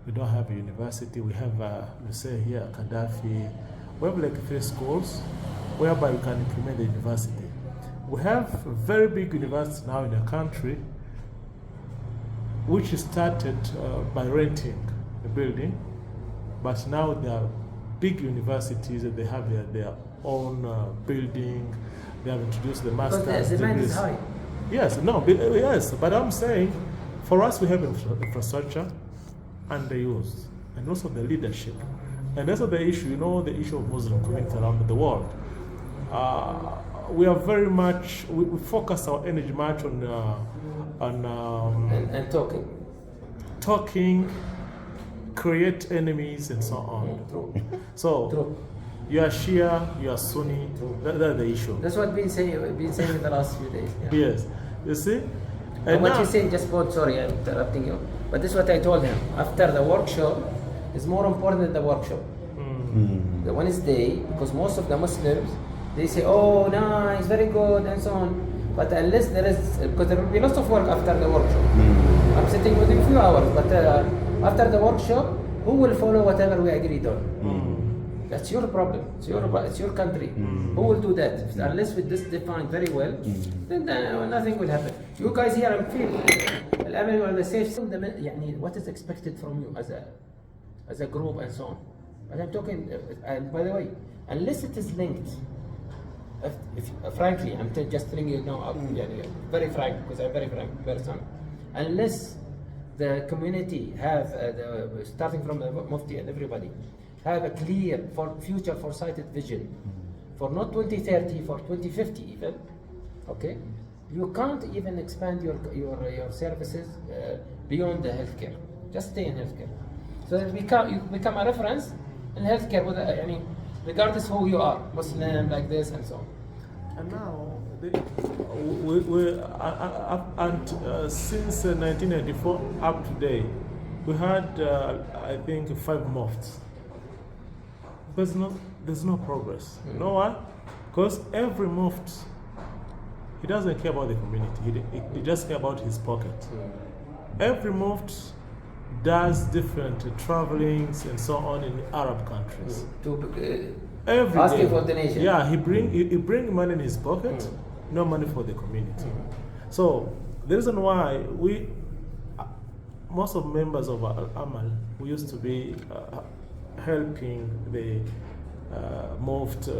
we don't have a university, we have, we say here, Gaddafi, we have like 3 schools whereby you can implement the university. We have a very big university now in the country, which started by renting a building, but now there are big universities that they have their own building. They have introduced the master's because the demand is high. Yes, but I'm saying, for us we have infrastructure and the youth, and also the leadership, and also the issue, the issue of Muslim community around the world. We are very much, we focus our energy much on talking, create enemies and so on. So you are Shia, you are Sunni. That's the issue. That's what I've been saying in the last few days. Yeah. Yes, you see. And what you say just about, sorry, I'm interrupting you, but this is what I told him. After the workshop, is more important than the workshop. The Wednesday, because most of the Muslims, they say, oh, nice, very good, and so on. But unless there is, because there will be lots of work after the workshop. I'm sitting within a few hours, but after the workshop, who will follow whatever we agreed on? That's your problem. It's your country. Who will do that? Unless with this defined very well, then nothing will happen. You guys here, I'm feeling Al-Amal or the safe. What is expected from you as a group and so on? But I'm talking. And by the way, unless it is linked. Frankly, I'm just telling you now, very frank, because I'm a very frank person. Unless the community have, starting from the Mufti and everybody, have a clear, future foresighted vision for not 2030, for 2050 even, okay? You can't even expand your services beyond the healthcare. Just stay in healthcare. So that you become a reference in healthcare, regardless who you are, Muslim, like this, and so on. And now, since 1994 up to date, we had, I think, 5 muftis. There's no progress. You know why? Because every mufti, he doesn't care about the community. He just cares about his pocket. Every mufti does different travelings and so on in Arab countries. Every asking day. for donation. Yeah, he bring money in his pocket, no money for the community. So the reason why most of members of Al-Amal, we used to be helping the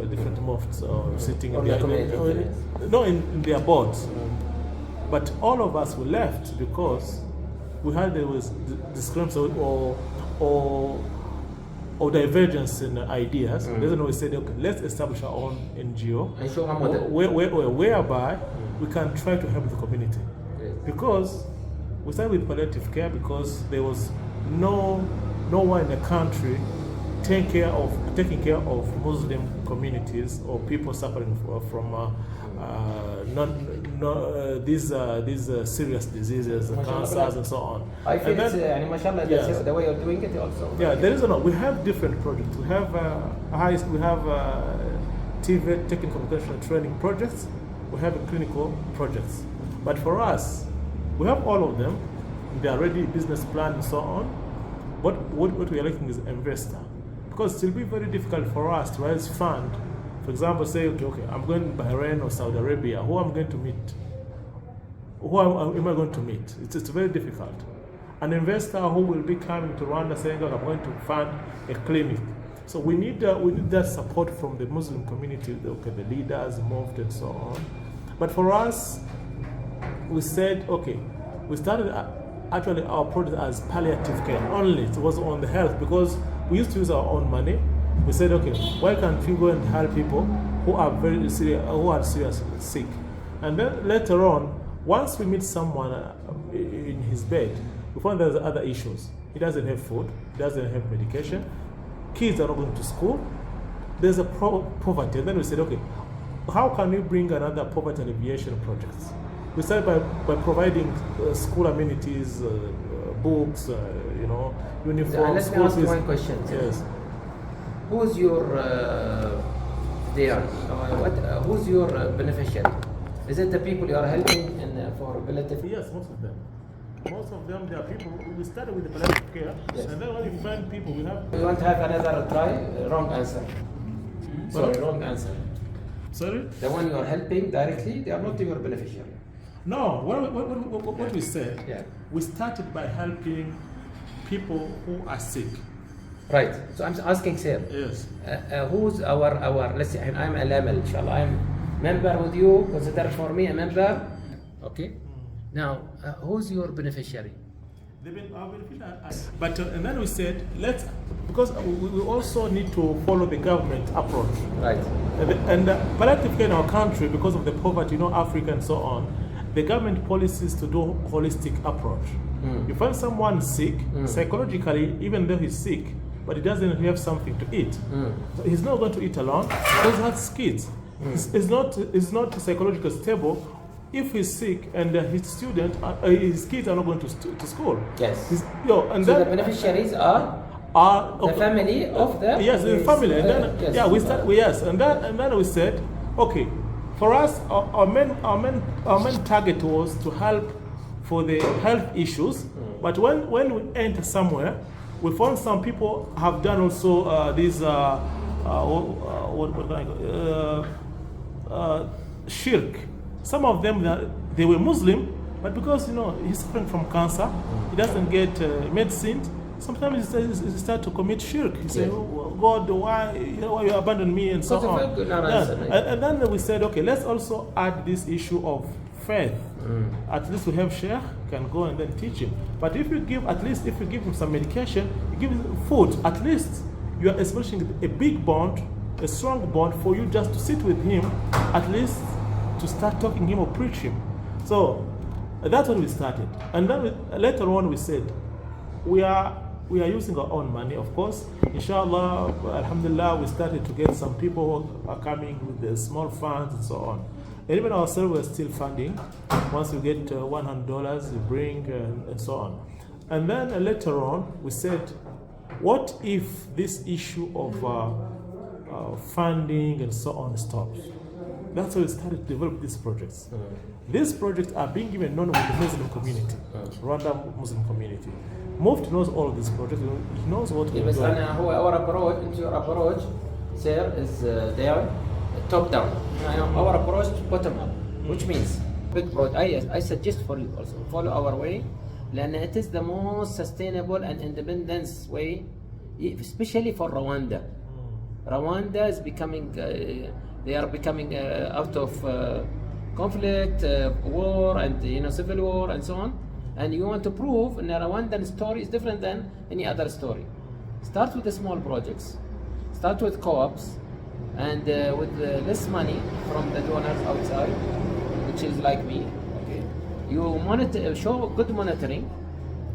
different muftis sitting in their community, in their boards. But all of us were left because there was discrepancy or divergence in ideas. That's why we said, okay, let's establish our own NGO whereby we can try to help the community. Because we started with Pillative Care because there was no one in the country taking care of Muslim communities or people suffering from these serious diseases, cancers, and so on. I feel it's mashallah, the way you're doing it also. Yeah, there is we have different projects. We have TVET, technical vocational training projects. We have clinical projects. But for us, we have all of them. They are ready, business plan and so on. But what we are looking is investor. Because it will be very difficult for us to raise fund. For example, say, okay, I'm going to Bahrain or Saudi Arabia. Who am I going to meet? Who am I going to meet? It's very difficult. An investor who will be coming to Rwanda saying, oh, I'm going to fund a clinic. So we need that support from the Muslim community, okay, the leaders, Mufti, and so on. But for us, we said, okay, we started actually our project as palliative care only. It was on the health because we used to use our own money. We said, okay, why can't we go and help people who are very serious, who are seriously sick? And then later on, once we meet someone in his bed, we find there's other issues. He doesn't have food, he doesn't have medication, kids are not going to school, there's a poverty, and then we said, okay, how can we bring another poverty alleviation projects? We started by providing school amenities, books, uniforms. Let me ask you one question. Yes. Who's your who's your beneficiary? Is it the people you are helping for palliative? Yes, most of them. Most of them, they are people. We started with the palliative care, Yes. and then when we find people, we have. You want to have another try? Wrong answer. Sorry, wrong answer. Sorry? The one you are helping directly, they are not your beneficiary. No, what we said, Yeah. we started by helping people who are sick. Right. So I'm asking, sir. Yes. Who's our? Let's say I'm AL-Amal, inshallah. I'm member with you. Consider for me a member. Okay. Now, who's your beneficiary? They've been our beneficiary. But and then we said because we also need to follow the government approach. Right. And palliative care in our country, because of the poverty, Africa and so on, the government policies to do holistic approach. You find someone sick, psychologically, even though he's sick, but he doesn't have something to eat. So he's not going to eat alone because he has kids. He's not psychologically stable if he's sick and his kids are not going to school. Yes. And So then, the beneficiaries are the family of the the family. And then yes. and then we said, okay, for us our main target was to help for the health issues. But when we enter somewhere, we found some people have done also these shirk. Some of them they were Muslim, but because he's suffering from cancer, he doesn't get medicine. Sometimes he start to commit shirk. He says, oh, God, why you abandon me and so on. And then we said, okay, let's also add this issue of faith. At least we have sheikh can go and then teach him. But if you give him some medication, you give him food, at least you are establishing a big bond, a strong bond for you just to sit with him, at least to start talking him or preach him. So that's when we started. And then later on we said, we are using our own money, of course. Inshallah, alhamdulillah, we started to get some people who are coming with the small funds and so on. And even ourselves, we're still funding. Once we get $100, we bring and so on. And then later on, we said, what if this issue of funding and so on stops? That's why we started to develop these projects. These projects are being given known with the Muslim community, Rwanda Muslim community. Mufti knows all of these projects. He knows what we're doing. Our approach, your approach, sir, is there, top down. Our approach, bottom up, which means big project. I suggest for you also follow our way, and it is the most sustainable and independence way, especially for Rwanda. Rwanda is becoming. They are becoming out of conflict, war, and civil war, and so on. And you want to prove that a Rwandan story is different than any other story. Start with the small projects. Start with co-ops, and with less money from the donors outside, which is like me. Okay, you show good monitoring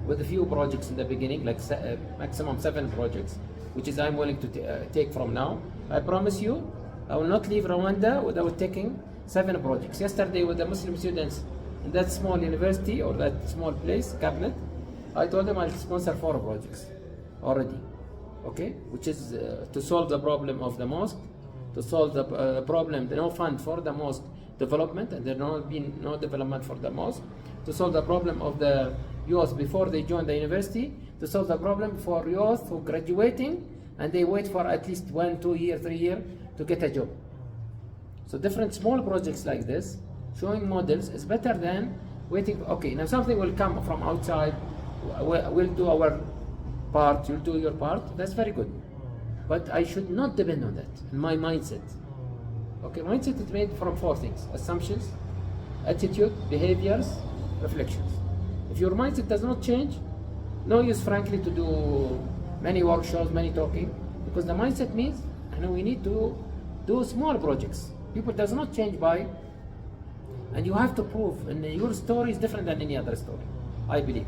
with a few projects in the beginning, like maximum 7 projects, which is I'm willing to take from now. I promise you, I will not leave Rwanda without taking 7 projects. Yesterday with the Muslim students in that small university or that small place, cabinet, I told them I'll sponsor 4 projects already, okay? Which is to solve the problem of the mosque, to solve the problem, the no fund for the mosque development, and there not been no development for the mosque, to solve the problem of the youth before they join the university, to solve the problem for youth who graduating and they wait for at least 1, 2 years, 3 years to get a job. So different small projects like this, showing models is better than waiting. Okay, now something will come from outside. We'll do our part. You'll do your part. That's very good. But I should not depend on that. In my mindset. Okay, mindset is made from 4 things: assumptions, attitude, behaviors, reflections. If your mindset does not change, no use, frankly, to do many workshops, many talking, because the mindset means we need to do small projects. People does not change by. And you have to prove, and your story is different than any other story, I believe.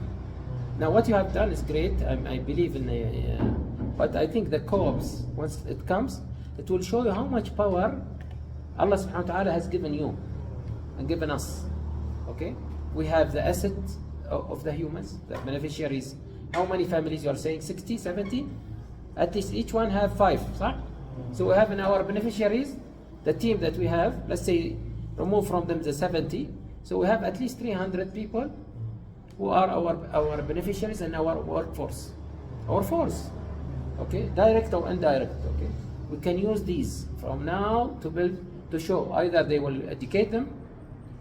Now what you have done is great, I believe in but I think the co-ops, once it comes, It will show you how much power Allah subhanahu wa ta'ala has given you and given us. Okay? We have the asset of the humans, the beneficiaries. How many families you are saying? 60, 70? At least each one have 5, right? So we have in our beneficiaries, the team that we have, let's say, remove from them the 70. So we have at least 300 people who are our beneficiaries and our workforce. Our force. Okay? Direct or indirect. Okay? We can use these from now to build, to show either they will educate them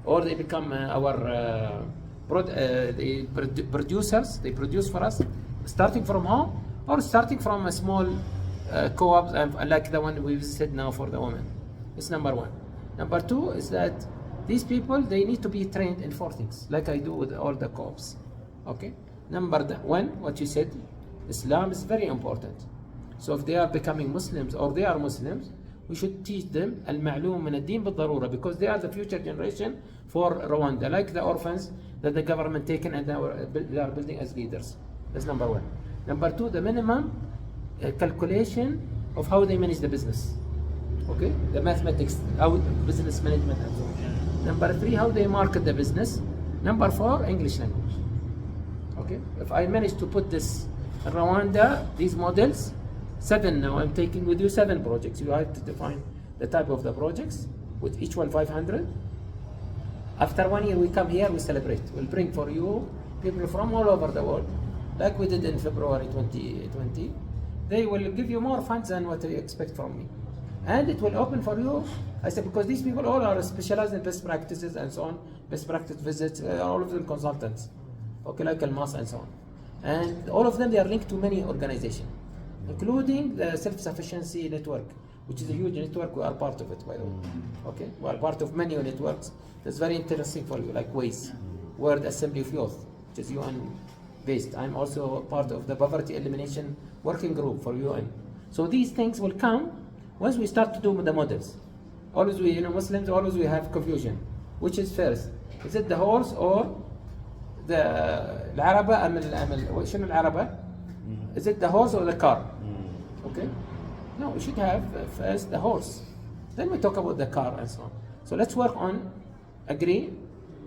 or they become our producers. They produce for us, starting from home or starting from a small co-op like the one we visited now for the women. It's number one. Number two is that these people, they need to be trained in 4 things, like I do with all the co-ops. Okay? Number one, what you said, Islam is very important. So if they are becoming Muslims or they are Muslims, we should teach them al-ma'lum min ad-din bil-darura, because they are the future generation for Rwanda, like the orphans that the government taken and they are building as leaders. That's number one. Number two, the minimum calculation of how they manage the business. Okay? The mathematics, how business management and so on. Number three, how they market the business. Number four, English language. Okay? If I manage to put this in Rwanda, these models, 7 now, I'm taking with you 7 projects. You have to define the type of the projects, with each one 500. After 1 year, we come here, we celebrate. We'll bring for you people from all over the world, like we did in February 2020. They will give you more funds than what you expect from me. And it will open for you, I said, because these people all are specialized in best practices and so on, best practice visits, all of them consultants, okay, like Al-Mas and so on. And all of them, they are linked to many organizations, including the self-sufficiency network, which is a huge network. We are part of it, by the way. Okay, we are part of many networks. That's very interesting for you, like WAYS, World Assembly of Youth, which is UN based. I'm also part of the Poverty Elimination Working Group for UN. So these things will come once we start to do the models. Always we, Muslims, always we have confusion. Which is first? Is it the horse or the العربة شنو العربة? Is it the horse or the car? Okay? No, we should have first the horse. Then we talk about the car and so on. So let's work on, agree,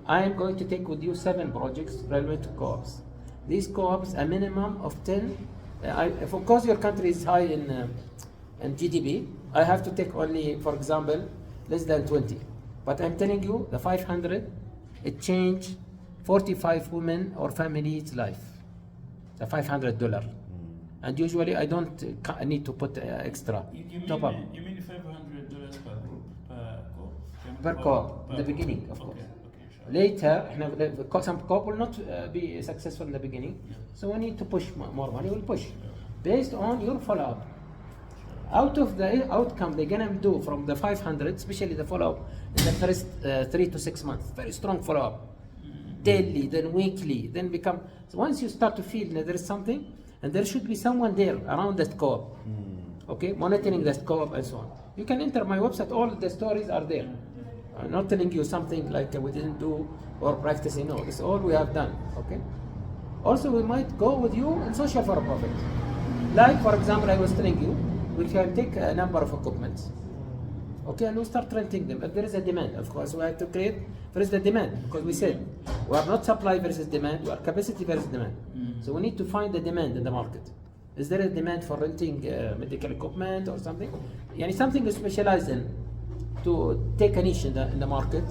I am going to take with you 7 projects relevant to co-ops. These co-ops, a minimum of 10. Of course, your country is high in GDP. I have to take only, for example, less than 20. But I'm telling you, the 500, it changed 45 women or families' life. The $500. And usually I don't need to put extra. You mean $500 per group, per co-op, in the beginning, of course. Okay, sure. Later, some co-op will not be successful in the beginning, so we need to push more money. We'll push based on your follow-up. Out of the outcome they're gonna do from the 500, especially the follow-up in the first 3 to 6 months, very strong follow-up, daily, then weekly, then become. So once you start to feel that there is something, and there should be someone there around that co-op, okay, monitoring that co-op and so on. You can enter my website; all the stories are there. I'm not telling you something like we didn't do or practicing. No, it's all we have done. Okay. Also, we might go with you in social for profit. Like, for example, I was telling you, we can take a number of equipments. Okay, and we start renting them. If there is a demand, of course, we have to create first the demand, because we said we are not supply versus demand, we are capacity versus demand. So we need to find the demand in the market. Is there a demand for renting medical equipment or something? Something specialized in to take a niche in the market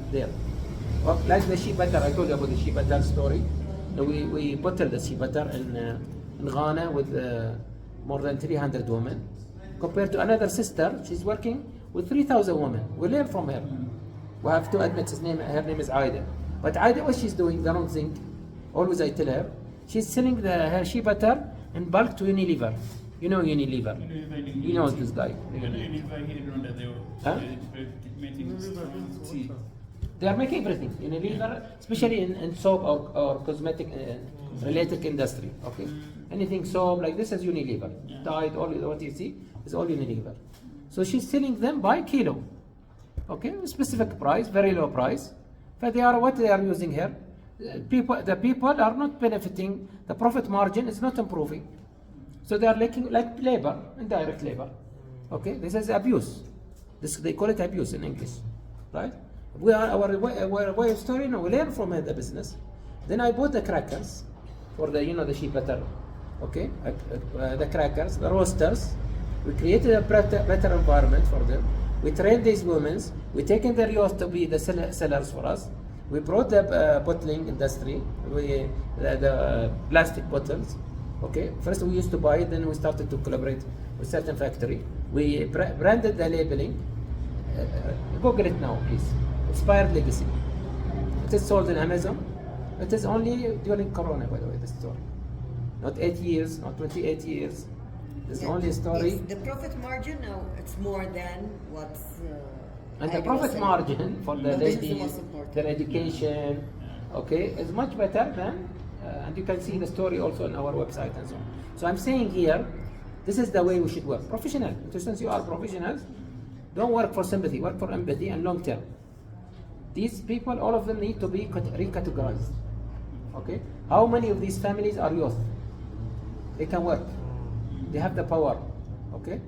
there. Well, like the shea butter, I told you about the shea butter story. We bottled the shea butter in Ghana with more than 300 women, compared to another sister, she's working with 3,000 women. We learn from her. We have to admit her name is Aida. But Aida, what she's doing, the wrong thing, always I tell her, she's selling her shea butter in bulk to Unilever. You know Unilever. You know this guy. Unilever here in Rwanda, they're making tea. They are making everything. Unilever, especially in soap or cosmetic related industry. Okay, anything soap like this is Unilever. Tide, all what you see is all Unilever. So she's selling them by kilo. Okay, specific price, very low price. But what they are using here. The people are not benefiting. The profit margin is not improving. So they are like labor, indirect labor. Okay, this is abuse. This they call it abuse in English, right? We are our way of story. No, we learn from the business. Then I bought the crackers for the the sheep butter. Okay, the crackers, the roasters. We created a better environment for them. We trained these women. We taken their youth to be the sellers for us. We brought the bottling industry. The plastic bottles. Okay, first we used to buy it, then we started to collaborate with certain factory. We branded the labeling. Google it now, please. Inspired Legacy. It is sold in Amazon. It is only during Corona, by the way, the story. Not 8 years, not 28 years. It's only a story. The profit margin now it's more than what's. And the profit margin for the ladies, their education, okay, is much better than. And you can see the story also on our website and so on. So I'm saying here, this is the way we should work. Professional. Since you are professionals, don't work for sympathy, work for empathy and long term. These people, all of them need to be recategorized. Okay? How many of these families are youth? They can work. They have the power. Okay?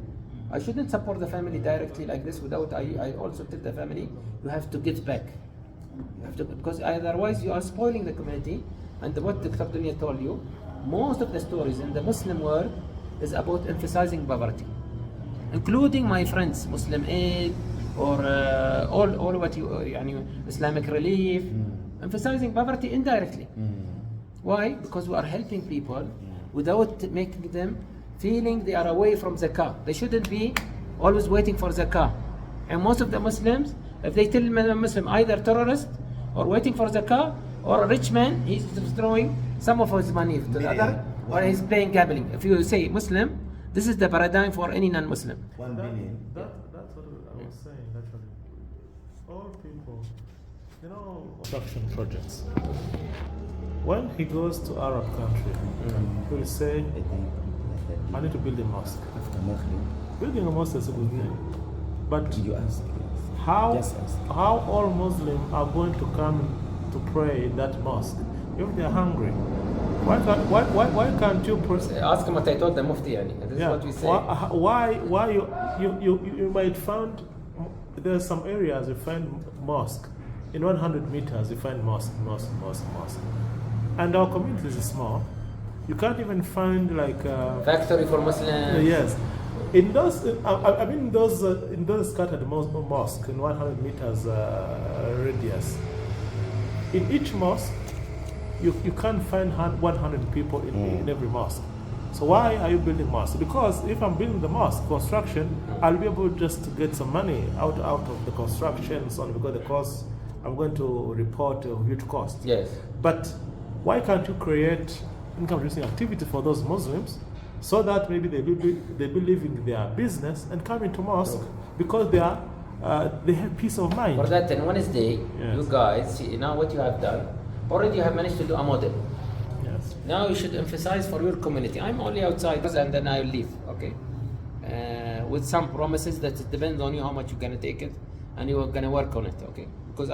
I shouldn't support the family directly like this without I also tell the family you have to give back. You have to, because otherwise you are spoiling the community. And what Dr. Dunya told you, most of the stories in the Muslim world is about emphasizing poverty, including my friends, Muslim Aid or all what you Islamic Relief, emphasizing poverty indirectly. Why? Because we are helping people without making them feeling they are away from zakah. They shouldn't be always waiting for zakah. And most of the Muslims, if they tell a Muslim either terrorist or waiting for zakah, or a rich man, he's throwing some of his money to the other, or he's playing gambling. If you say Muslim, this is the paradigm for any non-Muslim. 1 billion. That's what I was saying actually. All people, construction projects. When he goes to Arab country, he will say, I need to build a mosque. Building a mosque is a good thing. But how all Muslims are going to come to pray in that mosque if they are hungry? Why can't you pray? Ask him what I told the Mufti. This is what we say. Why you might find there's some areas you find mosque in 100 meters you find mosque, and our community is small. You can't even find like factory for Muslims. Yes, in those in those scattered mosque in 100 meters radius. In each mosque, you can't find 100 people in every mosque. So why are you building mosque? Because if I'm building the mosque construction, I'll be able just to get some money out of the construction, so on, because the cost I'm going to report a huge cost. Yes. But why can't you create income-producing activity for those Muslims, so that maybe they be leaving their business and come into mosque because they have peace of mind. For that, on Wednesday, Yes. you guys, see, now what you have done, already you have managed to do a model. Yes. Now you should emphasize for your community. I'm only outside and then I'll leave, okay? With some promises that it depends on you how much you're gonna take it and you're gonna work on it, okay? Because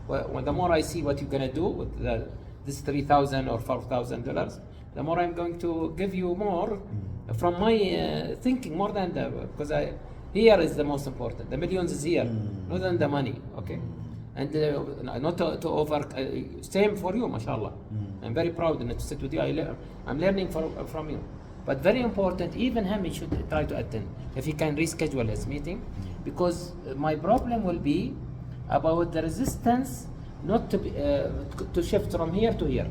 the more I see what you're gonna do with this $3,000 or $4,000, the more I'm going to give you more from my thinking, more than because here is the most important. The millions is here, not than the money, okay? And not to over, same for you, mashallah. I'm very proud to sit with you. I'm learning from you. But very important, even him, he should try to attend. If he can reschedule his meeting, because my problem will be about the resistance not to be, to shift from here to here.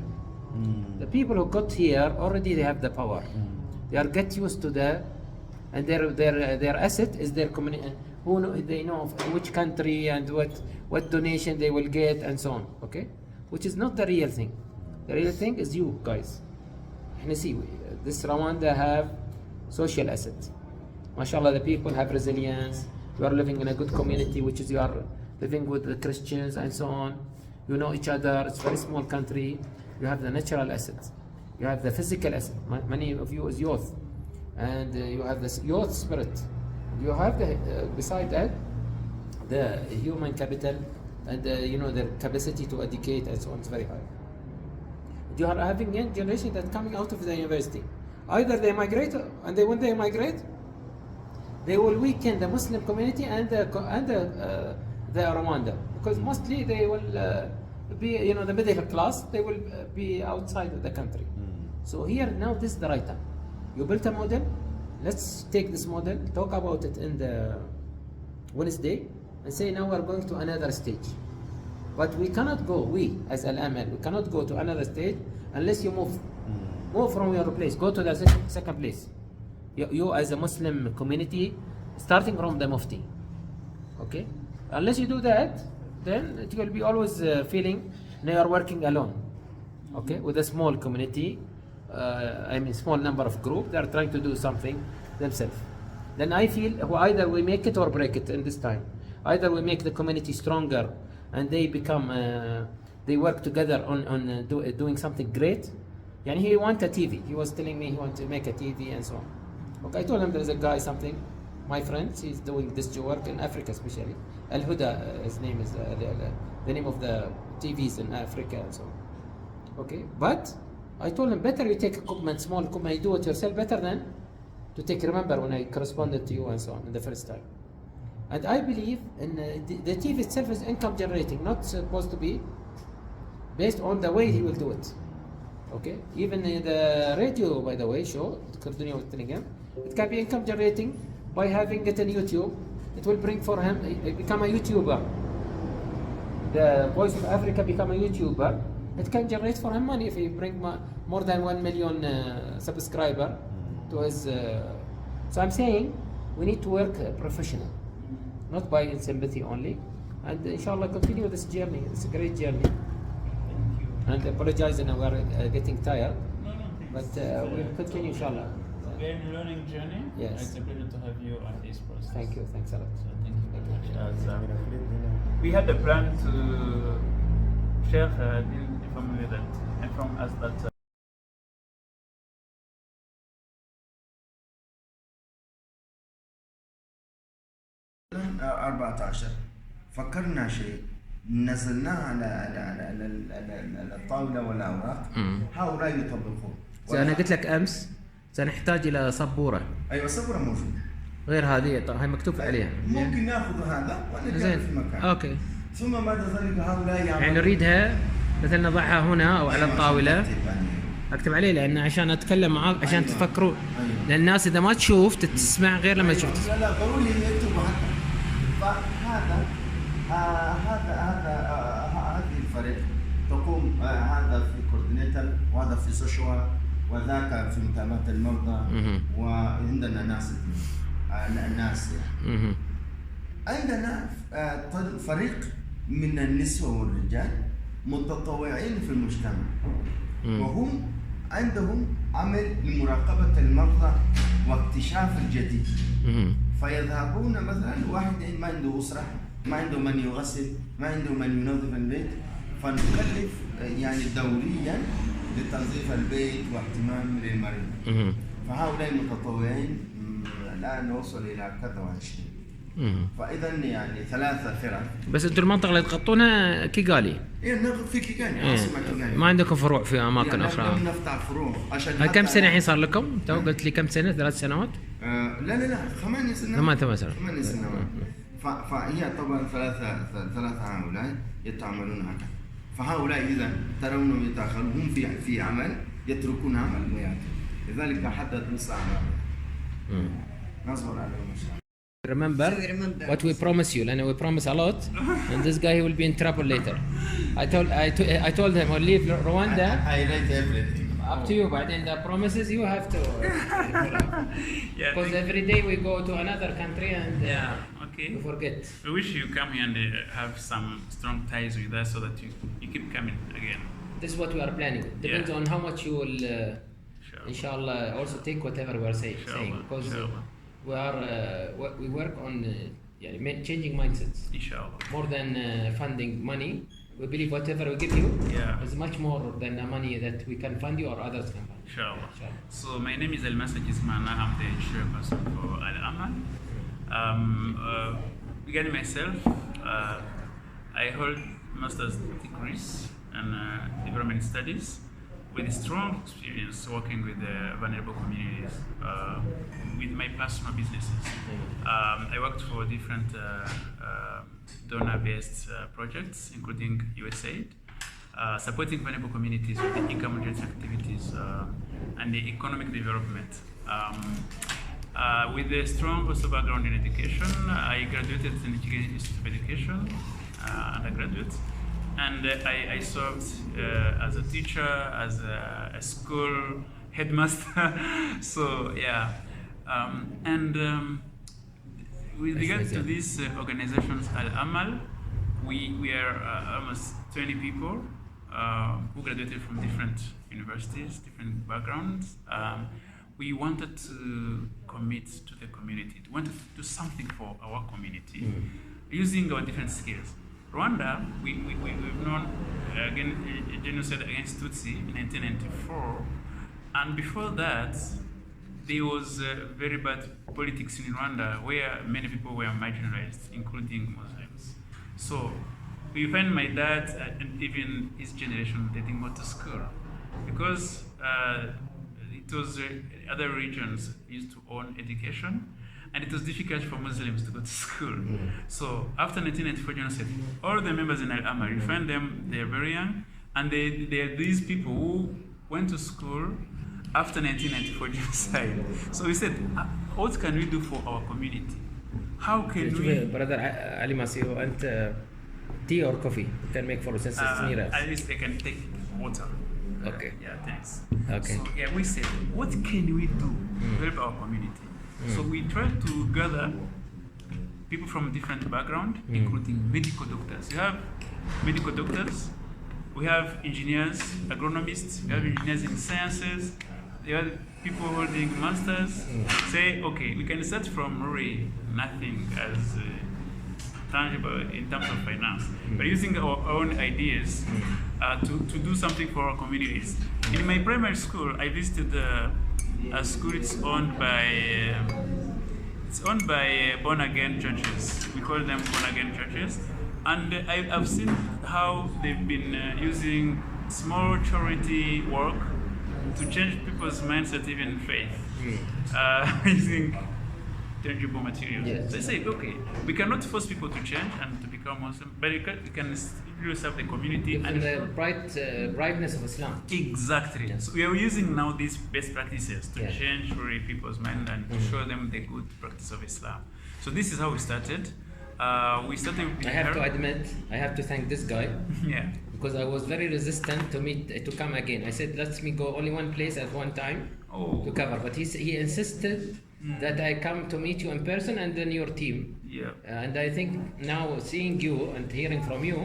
The people who got here, already they have the power. They are get used to and their asset is their community. They know which country and what donation they will get and so on, okay? Which is not the real thing. The real thing is you guys. And see, this Rwanda have social assets. MashaAllah, the people have resilience. You are living in a good community, which is you are living with the Christians and so on. You know each other. It's a very small country. You have the natural assets. You have the physical asset. Many of you is youth. And you have this youth spirit. You have beside that, the human capital and the capacity to educate and so on is very high. You are having young generation that's coming out of the university. Either they migrate, and when they migrate, they will weaken the Muslim community and the Rwanda, because mostly they will be, the middle class. They will be outside of the country. So here now, this is the right time. You built a model. Let's take this model, talk about it in the Wednesday, and say now we're going to another stage. But we cannot go. We as Al-Amal, we cannot go to another stage unless you move. Move from your place. Go to the second place. You as a Muslim community, starting from the Mufti. Okay? Unless you do that, then it will be always feeling you are working alone. Okay? With a small community, small number of group, they are trying to do something themselves. Then I feel either we make it or break it in this time. Either we make the community stronger and they become, they work together on doing something great. And he want a TV. He was telling me he wants to make a TV and so on. Okay, I told him there is a guy, my friend, he's doing this work in Africa especially. Al-Huda, his name is the name of the TVs in Africa and so on. Okay, but I told him better you take equipment, small equipment, you do it yourself better than to take, remember when I corresponded to you and so on in the first time. And I believe in the TV itself is income generating, not supposed to be based on the way he will do it. Okay, even the radio, by the way, show, continue with telling him, it can be income generating by having it on YouTube. It will bring for him, become a YouTuber. The Voice of Africa become a YouTuber. It can generate for him money if he bring more than 1 million subscriber to his. So I'm saying we need to work professional, not by sympathy only. And inshallah continue this journey. It's a great journey. And I apologize, and we're getting tired. But we'll continue, inshallah. We're in a learning journey. Yes. It's a pleasure to have you on this process. Thank you. Thanks a lot. So thank you very much. We had a plan to share the information that inform us that. 14 فكرنا شيء نزلناه على الطاولة والأوراق هؤلاء يطبقون. أنا قلت لك أمس سنحتاج إلى سبورة. أيوة سبورة موجودة. غير هذه هاي مكتوب عليها. ممكن ناخذ هذا ونجعله في مكان. أوكي. ثم بعد ذلك هؤلاء يعني نريدها مثل نضعها هنا أو على الطاولة. أكتب عليه لأن عشان أتكلم معاك عشان أيوة. تفكروا. أيوة. لأن الناس إذا ما تشوف تسمع غير لما تشوف. لا ضروري يكتبوا حتى. فهذا هذه الفريق تقوم هذا في كوردينيتر وهذا في سوشوال وذاك في متابعة المرضى وعندنا ناس يعني. عندنا فريق من النسوة والرجال متطوعين في المجتمع وهم عندهم عمل لمراقبة المرضى واكتشاف الجديد. فيذهبون مثلا واحد ما عنده أسرة ما عنده من يغسل ما عنده من ينظف البيت فنكلف يعني دوريا لتنظيف البيت واهتمام للمريض. فهؤلاء المتطوعين الآن وصل إلى كذا وعشرين. فإذا يعني 3 فرق. بس انتم المنطقة اللي تغطونها كيغالي. إيه في كيغالي عاصمة كيغالي. ما عندكم فروع في أماكن أخرى؟ نفتح فروع عشان. كم سنة الحين صار لكم؟ تو قلت لي كم سنة؟ 3 سنوات؟ لا 8 سنوات. 8 سنوات. 8 سنوات. فهي طبعا ثلاثة هؤلاء يتعاملون هكذا. فهؤلاء إذا ترونهم يتأخرون هم في عمل يتركون عمل ويأتون. لذلك حدد الساعة. نصبر عليهم إن شاء الله. Remember what we promise you, and we promise a lot, and this guy will be in trouble later. I told him we'll leave Rwanda. I read everything. Up to you, but in the promises you have to. Because every day we go to another country and we forget. We wish you come here and have some strong ties with us so that you keep coming again. This is what we are planning. Depends on how much you will, inshallah, also take whatever we are saying. Because we work on changing mindsets. Inshallah. More than funding money, we believe whatever we give you is much more than the money that we can fund you or others can fund. Inshallah. So my name is Al-Masaj Ismana. I'm the chairperson for Al-Amal. Regarding myself, I hold master's degrees in development studies with strong experience working with vulnerable communities with my personal businesses. I worked for different donor-based projects, including USAID, supporting vulnerable communities with the income-related activities and the economic development. With a strong also background in education, I graduated in the Chilean Institute of Education, undergraduate, and I served as a teacher, as a school headmaster. So yeah, with regard to these organizations, AL-Amal, we are almost 20 people who graduated from different universities, different backgrounds. We wanted to commit to the community. We wanted to do something for our community using our different skills. Rwanda, we've known again genocide against Tutsi in 1994, and before that, there was very bad politics in Rwanda where many people were marginalized, including Muslims. So we find my dad and even his generation they didn't go to school because it was other regions used to own education, and it was difficult for Muslims to go to school. So after 1994 genocide, all the members in AL-Amal, you find them, they're very young, and they are these people who went to school after 1994 genocide. So we said, what can we do for our community? How can we... Brother Ali Masio, and tea or coffee you can make for since it's near us. At least they can take water. Okay. Yeah, thanks. Okay. So yeah, we said, what can we do to help our community? So we tried to gather people from different backgrounds, including medical doctors. You have medical doctors, we have engineers, agronomists, we have engineers in sciences, you have people holding masters. Say, okay, we can start from really nothing as tangible in terms of finance, but using our own ideas to do something for our communities. In my primary school, I visited a school. It's owned by born again churches. We call them born again churches, and I've seen how they've been using small charity work to change people's mindset, even faith, using tangible materials. Yes. So I say, okay, we cannot force people to change and to become Muslim, but we can still serve the community and the brightness of Islam. Exactly. Yes. So we are using now these best practices to Yeah. change really people's mind and to show them the good practice of Islam. So this is how we started. We started with I have to admit, I have to thank this guy yeah. because I was very resistant to come again. I said, let me go only one place at one time to cover. But he insisted that I come to meet you in person and then your team. Yeah. And I think now seeing you and hearing from you,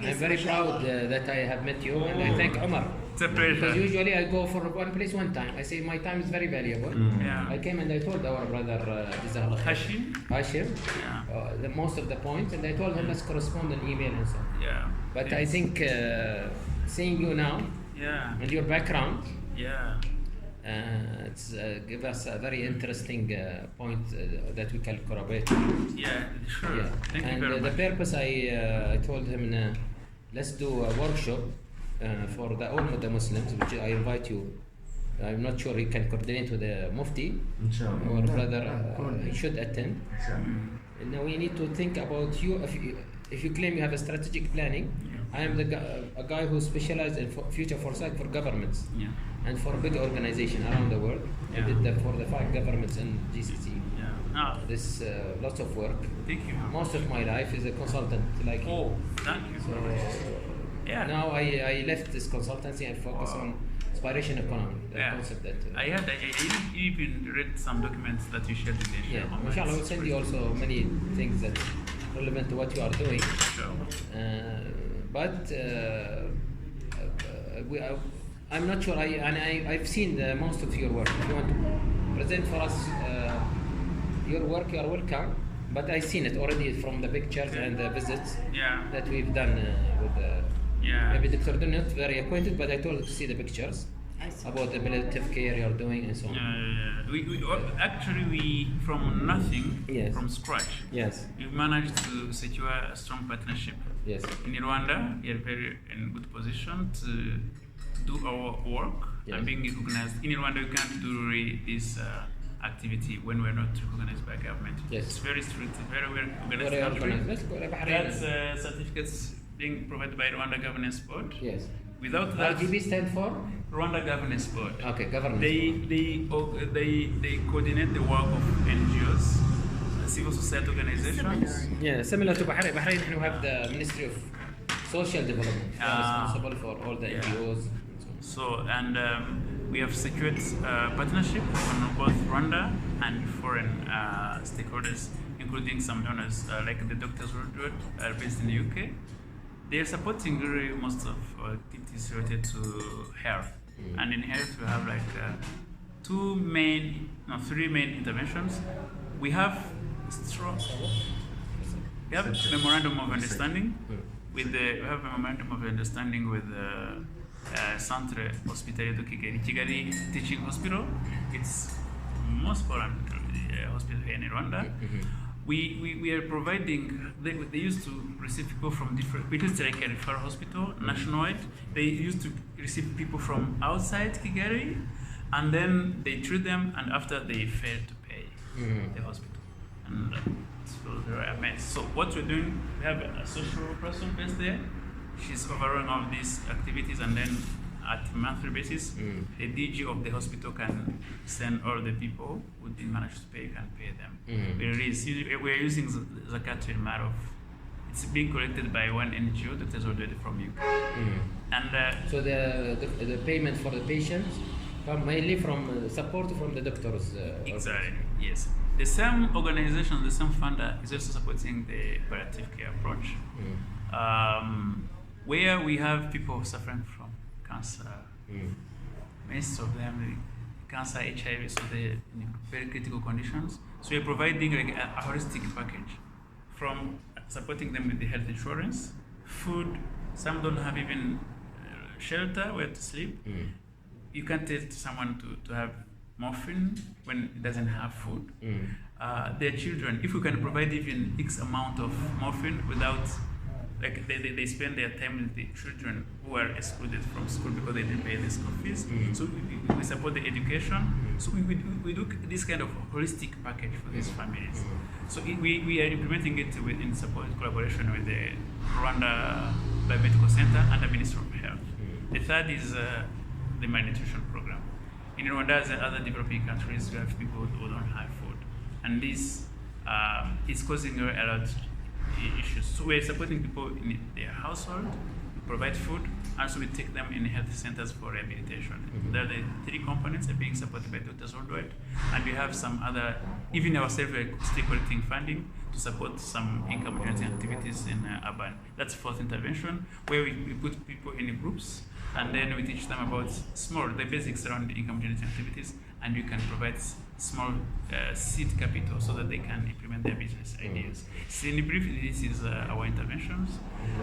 I'm very proud that I have met you, and I thank Omar. It's a pleasure. Because usually I go for one place one time. I say my time is very valuable. Yeah. I came and I told our brother Hashim? Hashim, Yeah. the most of the points, and I told him let's correspond in email and so. Yeah. But I Yes. think seeing you now Yeah. and your background, Yeah. it's give us a very interesting point that we can corroborate. Yeah. Sure. Yeah. Thank you And very the much. purpose I told him let's do a workshop for all of the Muslims, which I invite you. I'm not sure he can coordinate with the Mufti or brother. He should attend. And now we need to think about you. If you claim you have a strategic planning, I am a guy who specializes in future foresight for governments Yeah. and for big organizations around the world. I Yeah. did that for the 5 governments in GCC. Yeah. Ah, This lots of work. thank you. Most of my life is a consultant, like you. Oh, thank you. So Yeah. now I left this consultancy and focus on inspiration economy, the Yeah. concept that. I even read some documents that you shared with me. Yeah, inshallah, I will send you also many things that relevant to what you are doing. Sure. But I'm not sure. I've seen most of your work. If you want to present for us your work, you are welcome. But I've seen it already from the pictures and the visits Yeah. that we've done with. Yeah. Maybe Dr. They're not very acquainted, but I told her to see the pictures I see. about the pillative care you're doing and so on. Yeah. We from nothing, Yes. from scratch, Yes. we managed to secure a strong partnership. Yes. In Rwanda, we are very in good position to do our work Yes. and being recognized. In Rwanda, we can't do this activity when we're not recognized by government. Yes. It's very strict, very well organized Very country. organized. Let's go to Bahrain. That's certificates being provided by Rwanda Governance Board. Yes. Without that, RGB stand for? Rwanda Governance Board. Okay, governance. They coordinate the work of NGOs, civil society organizations. Yeah, similar to Bahrain. Bahrain, we have the Ministry of Social Development, responsible for all the Yeah. NGOs. And we have secured partnership on both Rwanda and foreign stakeholders, including some donors like the Doctors Worldwide based in the UK. They are supporting really most of activities related to health. And in health, we have like three main interventions. We have memorandum of understanding with the Centre Hospitalier de Kigali Teaching Hospital. It's most important hospital here in Rwanda. We are providing, they used to receive people from different, because it's like a referral hospital nationwide. They used to receive people from outside Kigali, and then they treat them, and after they fail to pay the hospital. And so they're a mess. So what we're doing, we have a social person based there. She's overall all these activities, and then at monthly basis, the DG of the hospital can send all the people who didn't manage to pay, can pay them. We're using Zakat in Marov. It's being collected by one NGO, Doctors Worldwide from UK. And So the payment for the patients come mainly from support from the doctors. exactly, yes. The same organization, the same funder is also supporting the palliative care approach, where we have people suffering from cancer. Most of them, cancer, HIV, so they're in very critical conditions. So we're providing like a holistic package, from supporting them with the health insurance, food. Some don't have even shelter where to sleep. You can't tell someone to have morphine when it doesn't have food. Their children, if we can provide even X amount of morphine without, like they spend their time with the children who are excluded from school because they didn't pay the school fees. So we support the education. So we do this kind of holistic package for these families. So we are implementing it in collaboration with the Rwanda Biomedical Center and the Ministry of Health. The third is the malnutrition program. In Rwanda, as in other developing countries, we have people who don't have food, and this is causing a lot of issues. So we're supporting people in their household, we provide food, and so we take them in health centers for rehabilitation. There are the three components are being supported by Doctors Worldwide, and we have some other, even ourselves, we're still collecting funding to support some income generating activities in urban. That's fourth intervention, where we put people in groups, and then we teach them about the basics around the income generating activities, and we can provide small seed capital so that they can implement their business ideas. So in brief, this is our interventions.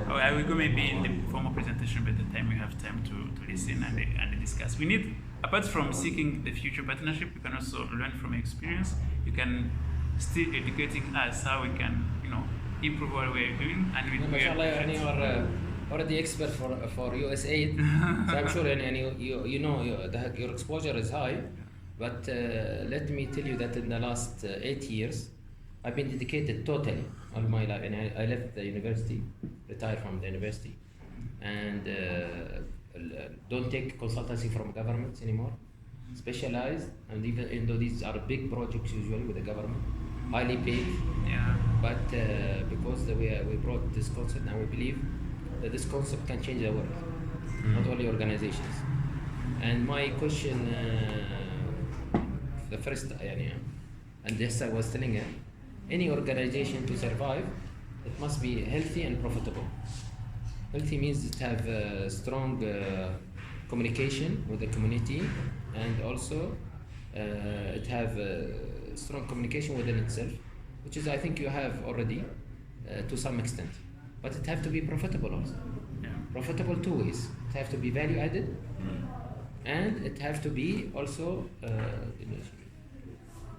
I will go maybe in the formal presentation by the time we have time to listen and discuss. We need, apart from seeking the future partnership, we can also learn from experience. You can still educating us how we can, improve what we're doing, and we are already expert for USAID. So I'm sure your exposure is high. But let me tell you that in the last 8 years, I've been dedicated totally all my life. And I left the university, retired from the university, and don't take consultancy from governments anymore. Specialized, and even though these are big projects usually with the government, highly paid. Yeah. But because we brought this concept, and we believe that this concept can change the world, not only organizations. And my question. The first, and this I was telling her, any organization to survive, it must be healthy and profitable. Healthy means it have strong communication with the community, and also it have strong communication within itself, which is I think you have already to some extent. But it have to be profitable also. Yeah. Profitable two ways. It have to be value added. And it have to be also,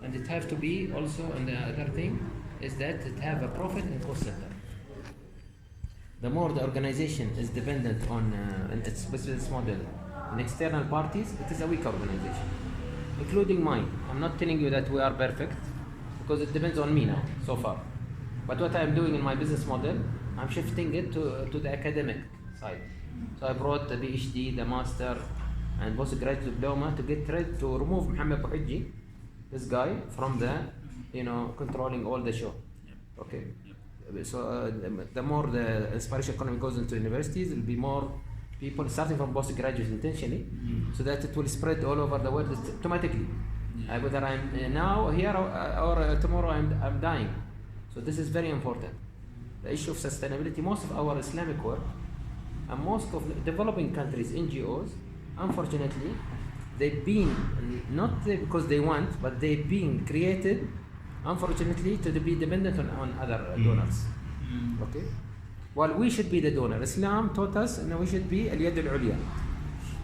and it have to be also, and the other thing is that it have a profit and cost center. The more the organization is dependent on its business model and external parties, it is a weak organization, including mine. I'm not telling you that we are perfect, because it depends on me now, so far. But what I'm doing in my business model, I'm shifting it to the academic side. So I brought the PhD, the master, and postgraduate diploma to get ready to remove Mohammed Bouhidji, this guy, from the, controlling all the show. Okay. So the more the inspiration economy goes into universities, there will be more people starting from postgraduate intentionally, so that it will spread all over the world automatically. Whether I'm now here or tomorrow I'm dying. So this is very important. The issue of sustainability, most of our Islamic work and most of developing countries, NGOs, unfortunately, they've been, not because they want, but they've been created, unfortunately, to be dependent on other donors. Okay? Well, we should be the donor. Islam taught us that we should be al-yad al-ulya.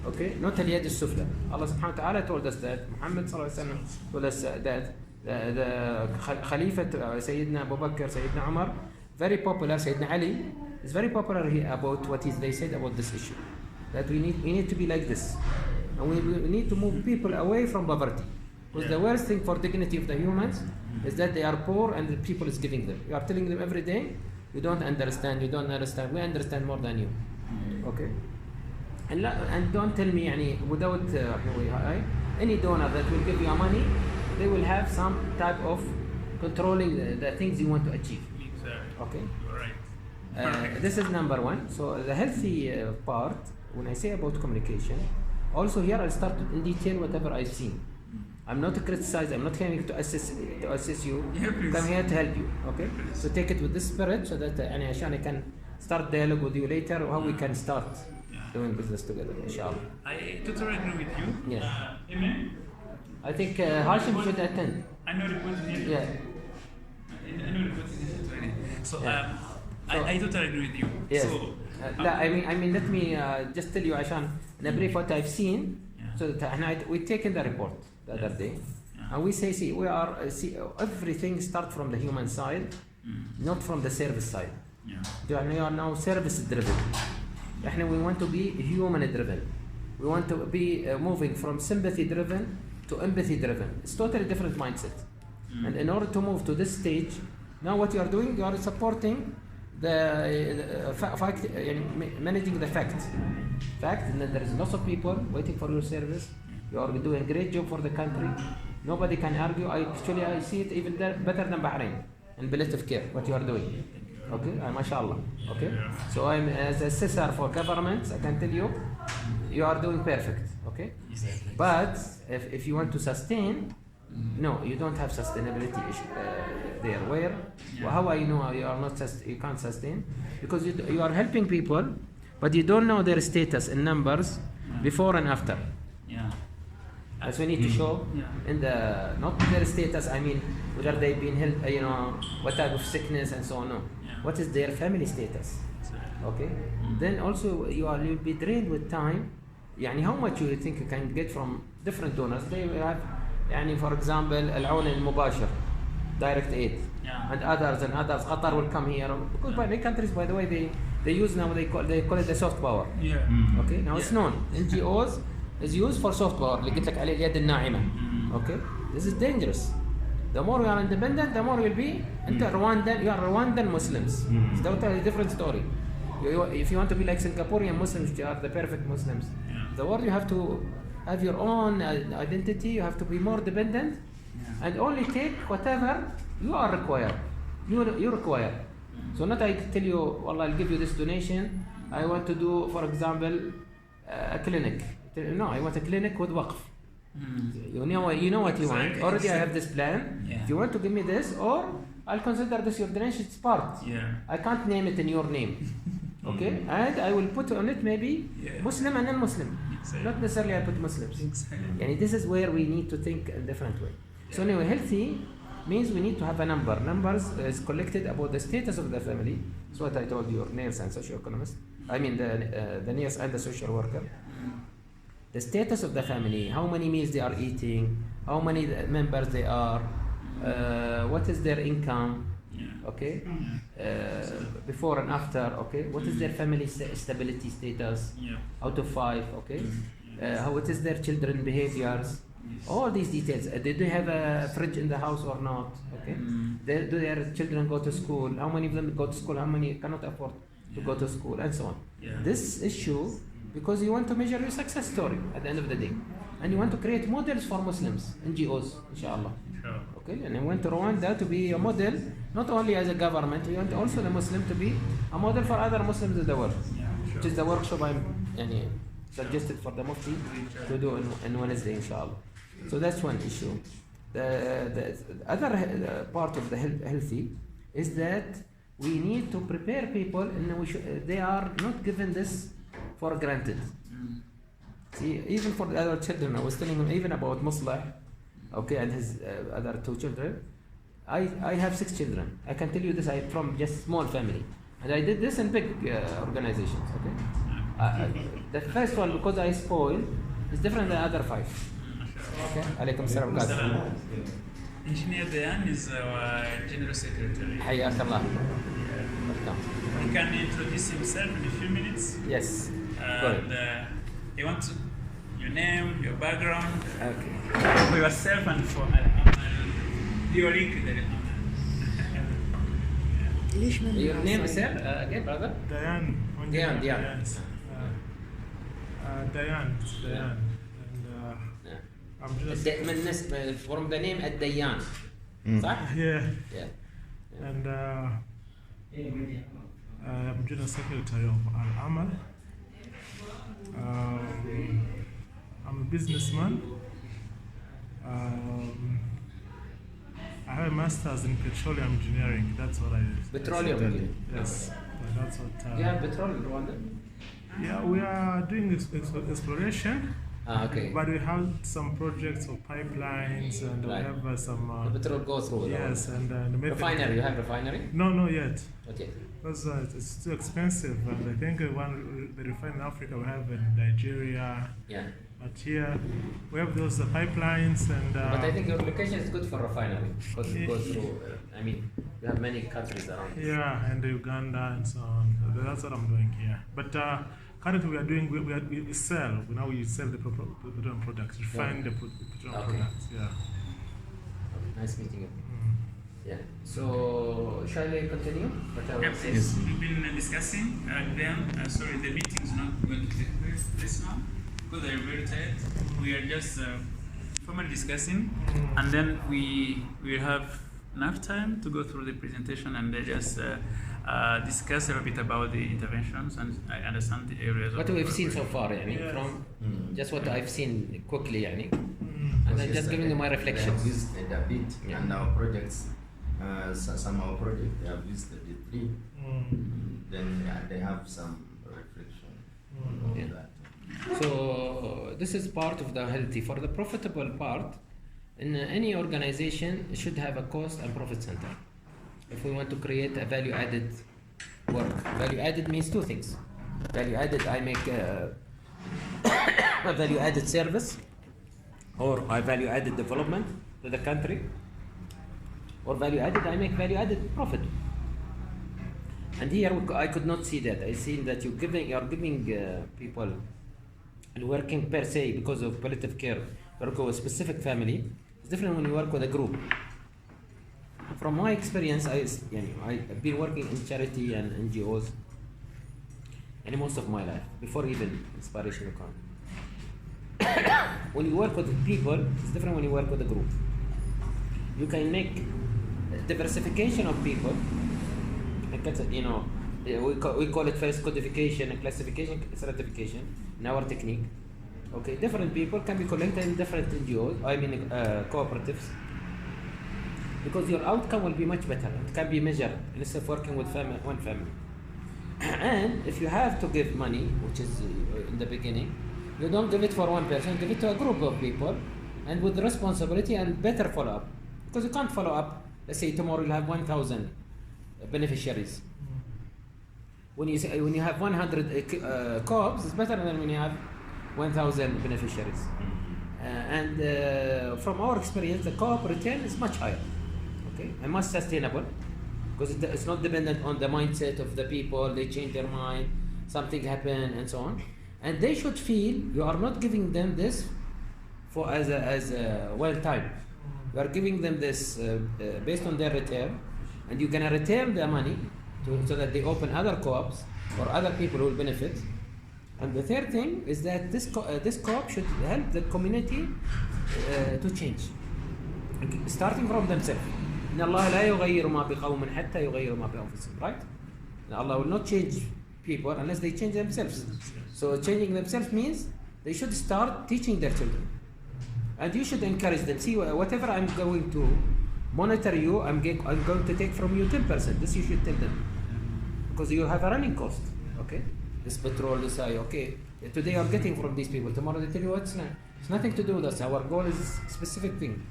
Okay? Not al-yad al-sufla. Allah subhanahu wa ta'ala told us that. Muhammad sallallahu alayhi wa sallam told us that the Khalifa, Sayyidina Abu Bakr, Sayyidina Umar, very popular, Sayyidina Ali, is very popular here about what they said about this issue. That we need to be like this. And we need to move people away from poverty. Because the worst thing for dignity of the humans is that they are poor and the people is giving them. You are telling them every day, you don't understand, we understand more than you. Okay? And don't tell me, without any donor that will give you money, they will have some type of controlling the things you want to achieve. Exactly. Okay? You're right. This is number one. So the healthy part, when I say about communication, also here I'll start in detail whatever I've seen. I'm not to criticize, I'm not coming to assist you. Yeah, please. I'm here to help you. Okay? Please. So take it with this spirit so that I can start dialogue with you later, how we can start doing business together, inshallah. I totally agree with you. Yeah. Amen. I think Hashim should attend. I know reporting here. Yeah. I know reporting here. So, Yeah. I totally agree with you. Yes. So, I mean, let me just tell you, Ashan, in a brief what I've seen. Yeah. So that we taken the report the other day, and we say, everything starts from the human side, not from the service side. Yeah. We are now service driven. We want to be human driven. We want to be moving from sympathy driven to empathy driven. It's totally different mindset. And in order to move to this stage, now what you are doing, you are supporting the fact, managing the fact, and that there is lots of people waiting for your service. You are doing a great job for the country. Nobody can argue. I see it even better than Bahrain in Pillative Care, what you are doing. Okay, mashallah. Okay, so I'm as a assessor for governments. I can tell you, you are doing perfect. Okay, but if you want to sustain, no, you don't have sustainability there. Where? Well, how I know you are not you can't sustain? Because you are helping people, but you don't know their status in numbers before and after. Yeah. As we need to show in the not their status. I mean, whether they've been helped, what type of sickness and so on. No. What is their family status? Okay. Then also you'll be drained with time. How much you think you can get from different donors? They have, for example, Al-Awn al-Mubashir, direct aid, and others. Qatar will come here because by many countries, by the way, they use now they call it the soft power. Yeah. Okay. Now it's known. NGOs is used for soft power. اللي قلت لك عليه اليد الناعمة. Okay. This is dangerous. The more you are independent, the more you'll be into Rwandan. You are Rwandan Muslims. It's totally different story. If you want to be like Singaporean Muslims, you are the perfect Muslims. The world you have to have your own identity. You have to be more dependent, and only take whatever you are required. You require. So not I tell you, well, I'll give you this donation. I want to do, for example, a clinic. No, I want a clinic with waqf. You know what you want. Already I have this plan. If you want to give me this, or I'll consider this your donation. It's part. I can't name it in your name. Okay, and I will put on it maybe Muslim and non-Muslim. Not necessarily I put Muslims. This is where we need to think a different way. So anyway, healthy means we need to have a number. Numbers is collected about the status of the family. That's what I told you, your nurse and socio-economist. I mean the nurse and the social worker. The status of the family, how many meals they are eating, how many members they are, what is their income, okay, before and after, okay, what is their family stability status, out of 5, okay, how it is their children behaviors, all these details. They do have a fridge in the house or not? Okay. Do their children go to school? How many of them go to school? How many cannot afford to go to school, and so on? This issue, because you want to measure your success story at the end of the day, and you want to create models for Muslims, NGOs, inshallah. Okay, and I want Rwanda to be a model, not only as a government, we want also the Muslim to be a model for other Muslims in the world, which is the workshop I'm suggested for the Mufti to do on Wednesday, inshallah. So that's one issue. The other part of the healthy is that we need to prepare people, and they are not given this for granted. See, even for the other children, I was telling him even about Muslah, okay, and his other 2 children. I have 6 children. I can tell you this, I'm from just small family, and I did this in big organizations. Okay, the first one, because I spoiled, is different than the other 5. Okay, alaikum salam. Engineer Dayan is our General Secretary. Hayyak Allah. Welcome. He can introduce himself in a few minutes. Yes. And you want your name, your background, Okay. for yourself and for AL-Amal. Your link there. Your name is again, brother? Dayan. Dayan. Yes. Dayan. And I'm just from the name Ad-Dayan. صح? yeah. Yeah. And I'm General Secretary of AL-Amal. I'm a businessman. I have a master's in petroleum engineering. That's what I. Petroleum studied. engineering. Yes, that's what. You have petrol in Rwanda? Yeah, we are doing exploration. Okay. But we have some projects of pipelines, and Right. we have some. The petrol goes through. Yes, and the method. Refinery. You have refinery? No, not yet. Okay. Because it's too expensive, and I think the refinery in Africa we have in Nigeria. Yeah. But here we have those pipelines, and. But I think your location is good for refinery because it goes through. You have many countries around. Yeah, and Uganda and so on. That's what I'm doing here. But currently we are doing we sell. Now we sell the petroleum products. Refine the petroleum products. Yeah. Nice meeting you. Yeah. So shall we continue? Yes. We've been discussing sorry, the meeting is not going to take place now because I'm very tired. We are just formally discussing, and then we will have enough time to go through the presentation and just discuss a little bit about the interventions, and I understand the areas. What we've seen so far, from just what I've seen quickly, and then just giving you my reflections. They have visited a bit, and our projects, some of our projects, they have visited the 3. Then they have some reflection on all that. So this is part of the healthy. For the profitable part, in any organization, it should have a cost and profit center. If we want to create a value-added work, value-added means 2 things. Value-added, I make a value-added service, or I value-added development to the country, or value-added, I make value-added profit. And here I could not see that. I see that you're giving people working per se because of Pillative Care, work with a specific family. It's different when you work with a group. From my experience, I've been working in charity and NGOs in most of my life, before even Inspiration Account. When you work with people, it's different when you work with a group. You can make diversification of people. We call it first codification and classification, stratification in our technique. Okay, different people can be collected in different NGOs, cooperatives, because your outcome will be much better. It can be measured instead of working with one family. And if you have to give money, which is in the beginning, you don't give it for one person, give it to a group of people, and with responsibility and better follow up. Because you can't follow up. Let's say tomorrow you'll have 1,000 beneficiaries. When you have 100 co-ops, it's better than when you have 1,000 beneficiaries. And from our experience, the co-op return is much higher, okay, and much sustainable, because it's not dependent on the mindset of the people. They change their mind, something happen, and so on. and they should feel you are not giving them this for as a well time. You are giving them this based on their return, and you're gonna return their money so that they open other co-ops or other people who will benefit. And the third thing is that this co-op should help the community to change, starting from themselves. إن الله لا يغير ما بقوم حتى يغيروا ما بأنفسهم. Right? Now Allah will not change people unless they change themselves. So changing themselves means they should start teaching their children, and you should encourage them. See, whatever I'm going to monitor you, I'm going to take from you 10%. This you should tell them, because you have a running cost. Okay, this petrol, this okay. Today I'm getting from these people. Tomorrow they tell you it's nothing to do with us. Our goal is a specific thing.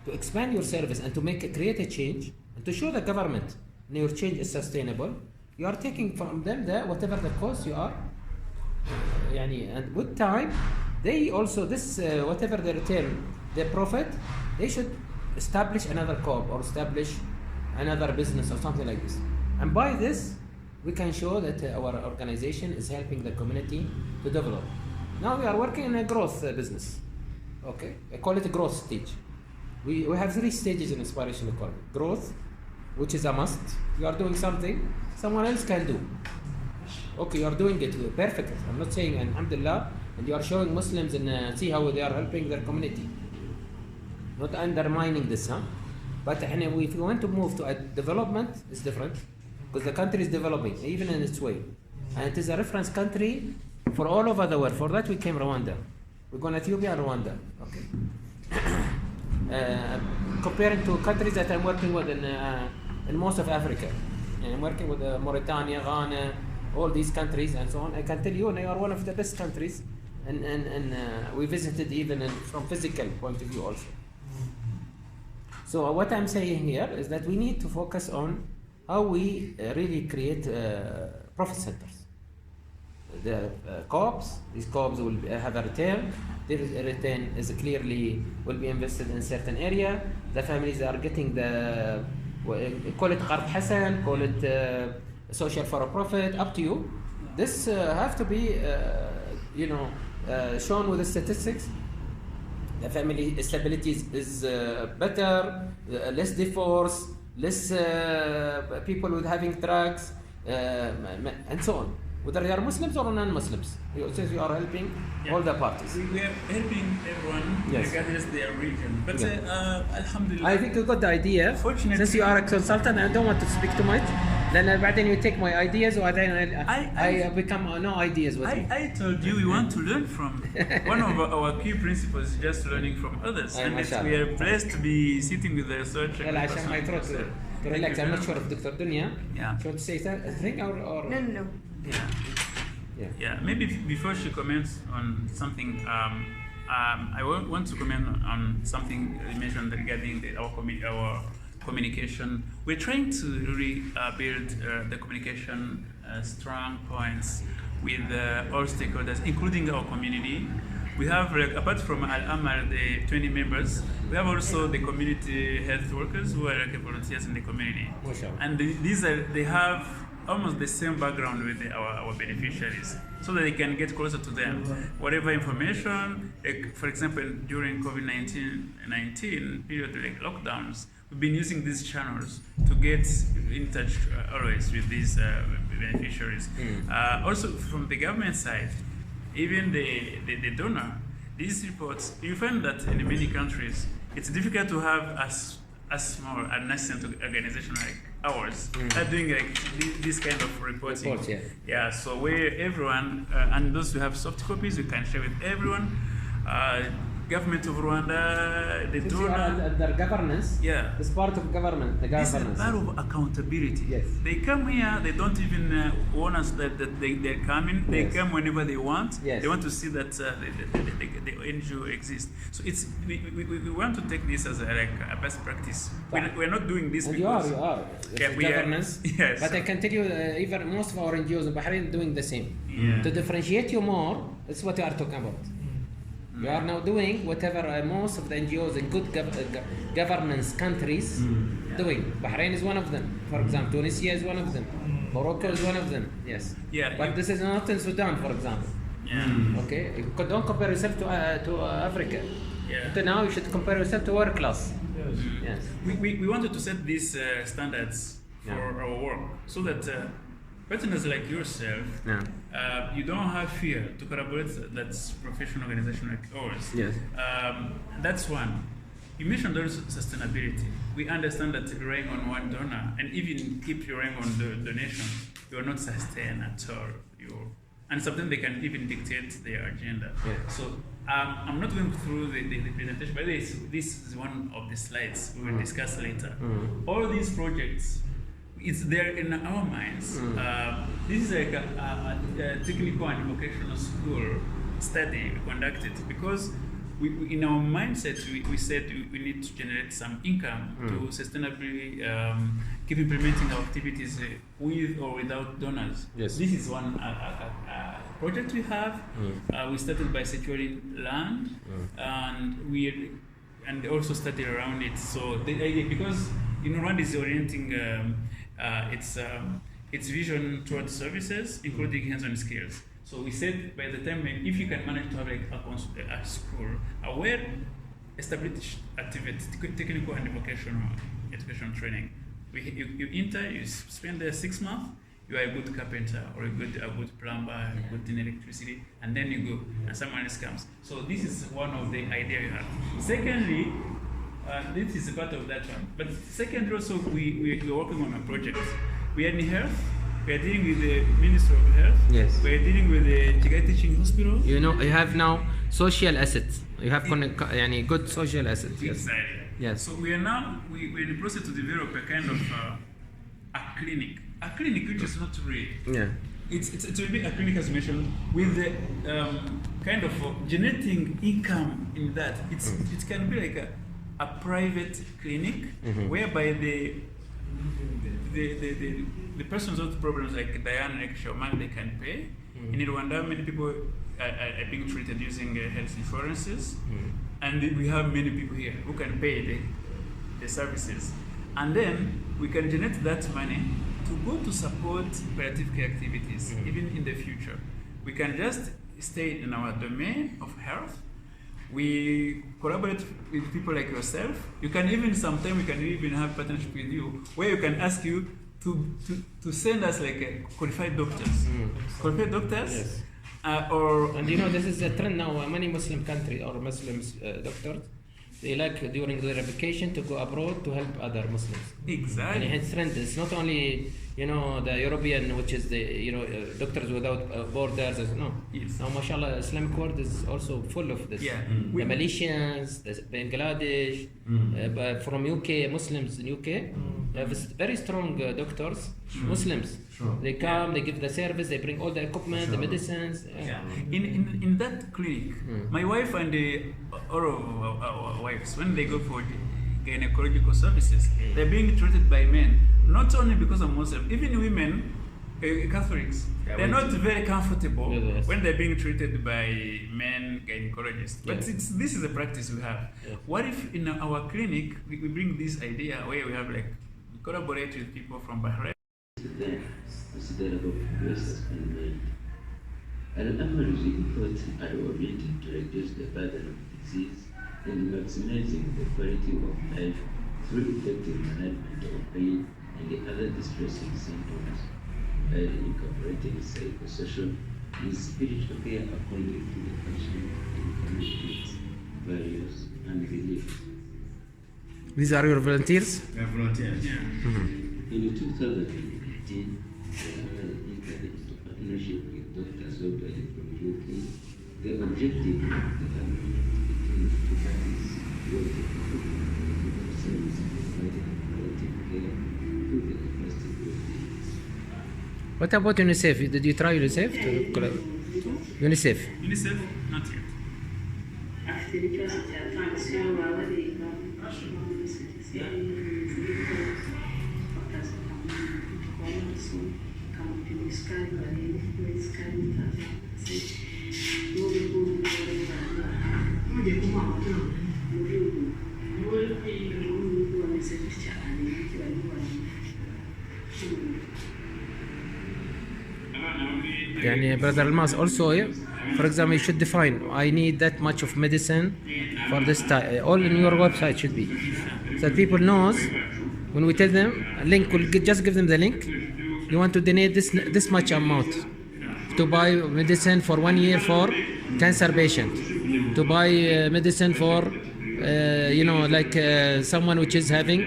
To expand your service and to create a change, and to show the government that your change is sustainable. You are taking from them whatever the cost you are, and with time, they also whatever they return, their profit, they should establish another co-op or establish another business or something like this. And by this, we can show that our organization is helping the community to develop. Now we are working in a growth business. Okay, I call it a growth stage. We have 3 stages in inspiration economy. Growth, which is a must. You are doing something someone else can do. Okay, you are doing it perfect. I'm not saying alhamdulillah, and you are showing Muslims and see how they are helping their community. Not undermining this, But if you want to move to a development, it's different, because the country is developing, even in its way. And it is a reference country for all over the world. For that we came Rwanda. We're going to Ethiopia and Rwanda. Okay. Comparing to countries that I'm working with in most of Africa. And I'm working with Mauritania, Ghana, all these countries and so on. I can tell you they are one of the best countries, and we visited even from physical point of view also. So what I'm saying here is that we need to focus on how we really create profit centers. The co-ops, these co-ops will have a return. Their return is clearly will be invested in certain area. The families are getting call it Qard Hasan, call it social for a profit, up to you. This have to be shown with the statistics. The family stability is better, less divorce, less people with having drugs, and so on. Whether they are Muslims or non-Muslims, since you are helping all the parties. We are helping everyone, regardless of their religion. But alhamdulillah. I think you got the idea. Since you are a consultant, I don't want to speak too much. Then you take my ideas, or then I become no ideas with you. I told you we want to learn from. One of our key principles is just learning from others. And we are blessed to be sitting with the research. To relax, I'm not sure if Dr. Dunya should say something or No. Yeah. Maybe before she comments on something, I want to comment on something you mentioned regarding our communication. We're trying to really build the communication strong points with all stakeholders, including our community. We have, apart from AL-Amal, the 20 members, we have also the community health workers who are volunteers in the community. And they have almost the same background with our beneficiaries, so that they can get closer to them. Whatever information, for example, during COVID-19 period, like lockdowns, we've been using these channels to get in touch always with these beneficiaries. Also from the government side, even the donor, these reports, you find that in many countries, it's difficult to have a small and nascent organization like ours doing this kind of reporting. So where everyone, and those who have soft copies, we can share with everyone. Government of Rwanda, the donor. The governance. It's part of government. The governance. It's a part of accountability. Yes. They come here. They don't even warn us that they're coming. They come whenever they want. Yes. They want to see that the NGO exists. So we want to take this as a best practice. We're not doing this because you are. Governance. Yes. But I can tell you, even most of our NGOs in Bahrain are doing the same. To differentiate you more, that's what you are talking about. We are now doing whatever most of the NGOs in good governance countries doing. Bahrain is one of them, for example. Tunisia is one of them. Morocco is one of them. Yes. Yeah, But this is not in Sudan, for example. Yeah. Okay. Don't compare yourself to Africa. Yeah. Until now, you should compare yourself to world class. Yes. We wanted to set these standards for our work so that partners like yourself, you don't have fear to collaborate. That's professional organization like ours. Yes. That's one. You mentioned also sustainability. We understand that relying on one donor and even keep relying on the donation, you are not sustained at all. And sometimes they can even dictate their agenda. Yeah. So I'm not going through the presentation, but this is one of the slides we will discuss later. All these projects, it's there in our minds. This is like a technical and vocational school study we conducted because we in our mindset we said we need to generate some income to sustainably keep implementing our activities with or without donors. Yes. This is one project we have. We started by securing land and also studied around it. So the idea, because Rwanda is orienting its vision towards services, including hands-on skills. So we said by the time, if you can manage to have like a school, a well-established activity, technical and vocational educational training, you enter, you spend there 6 months, you are a good carpenter or a good plumber, a good in electricity, and then you go and someone else comes. So this is one of the ideas you have. Secondly, this is a part of that one. But secondly, also we are working on a project. We are in health. We are dealing with the Ministry of Health. Yes. We are dealing with the Chigai Teaching Hospital. You know, you have now social assets. You have good social assets. Yes. Exactly. Yes. So we are now we're in the process to develop a kind of a clinic which is not real. Yeah. It will be a clinic, as mentioned, with the kind of generating income in that. It can be like a private clinic whereby the persons with problems like Diane, like Showman, they can pay. In Rwanda, many people are being treated using health insurances, and we have many people here who can pay the services. And then we can generate that money to go to support palliative care activities, even in the future. We can just stay in our domain of health. We collaborate with people like yourself. You can even, sometimes we can even have partnership with you, where you can ask you to send us like qualified doctors. Qualified doctors? Yes. And you know, this is a trend now. Many Muslim countries or Muslim doctors, they like during their vacation to go abroad to help other Muslims. Exactly. And it's trend. It's not only the European, which is the Doctors Without Borders. No. Yes. Now, mashallah, Islamic world is also full of this. Yeah. The Malaysians, the Bangladesh, from UK, Muslims in UK, have very strong doctors, Muslims. Sure. They come, they give the service, they bring all the equipment, the medicines. Yeah. In that clinic, my wife and all of our wives, when they go for gynecological services, they're being treated by men. Not only because of Muslim, even women, Catholics, they're not very comfortable when they're being treated by men gynecologists. But this is a practice we have. Yeah. What if in our clinic we bring this idea where we have we collaborate with people from Bahrain? AL-Amal efforts are oriented to reduce the burden of disease and maximizing the quality of life through effective management of pain and the other distressing symptoms by incorporating psychosocial and spiritual care according to the patient and community's values and beliefs. These are your volunteers? We are volunteers. Yeah. In 2018, AL-Amal entered into partnership with Dr. Sobel from UK. The objective of the between the two parties was to improve the service provided in palliative care to the capacity building. What about UNICEF? Did you try UNICEF to collaborate? UNICEF? UNICEF? Not yet. afite n'ikibazo cya tansiyo baba bareba bakaza bakamupima amaraso bakamupima isukari barebe niba isukari itazamutse n'ubu ngubu mujye kumuha amafaranga muri ubu ngubu bameze gutya cyane barimo barabona يعني brother Almas also, for example, you should define I need that much of medicine for this time. All in your website should be, so that people knows when we tell them a link, will just give them the link. You want to donate this much amount to buy medicine for 1 year for cancer patient, to buy medicine for someone which is having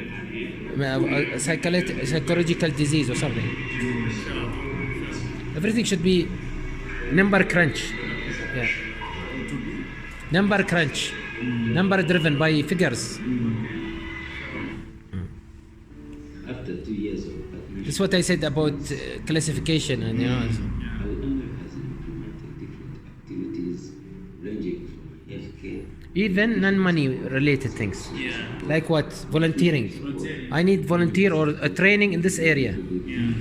psychological disease or something. Everything should be number crunch. Yeah. Number crunch. Number driven by figures. After 2 years of partnership, That's what I said about classification and AL-Amal has implemented different activities ranging from healthcare. even non-money related things. Like what? Volunteering. I need volunteer or a training in this area.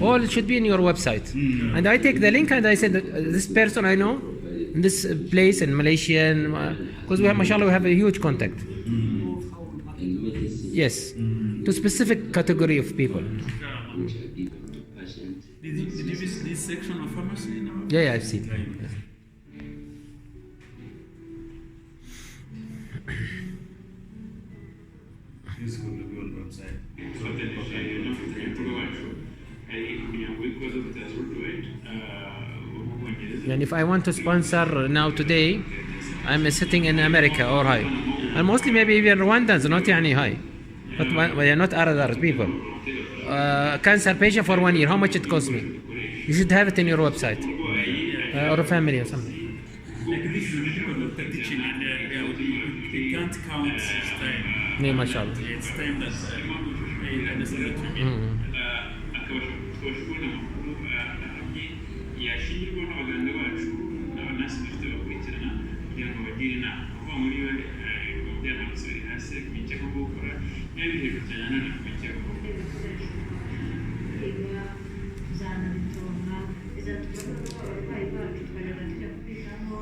All it should be in your website. And I take the link and I said this person I know in this place in Malaysia, because we have, mashallah, we have a huge contact. And medicine Yes, to specific category of people. which are given to patients. Did you visit this section of pharmacy now? Yeah, I've seen. This could be on the website. And if I want to sponsor now today, I'm sitting in America or high, and mostly maybe even Rwandans, not yani high, but they are not other people. Cancer patient for 1 year, how much it costs me? You should have it in your website or a family or something. Like this is a medical doctor teaching, and they can't count time. Yeah, mashallah. It's time that they understand the treatment. akabashobora amakuru yashyirwa n'abaganga bacu n'abanasi dufite bakurikirana kugira ngo bagire inama kuva muri we byananutse biri hasi kumenya icyo agomba gukora n'ibihe bijyana no kumenya icyo agomba gukora. Uzanabitonga bizatuma abarwayi bacu twajyaga tujya kubitaho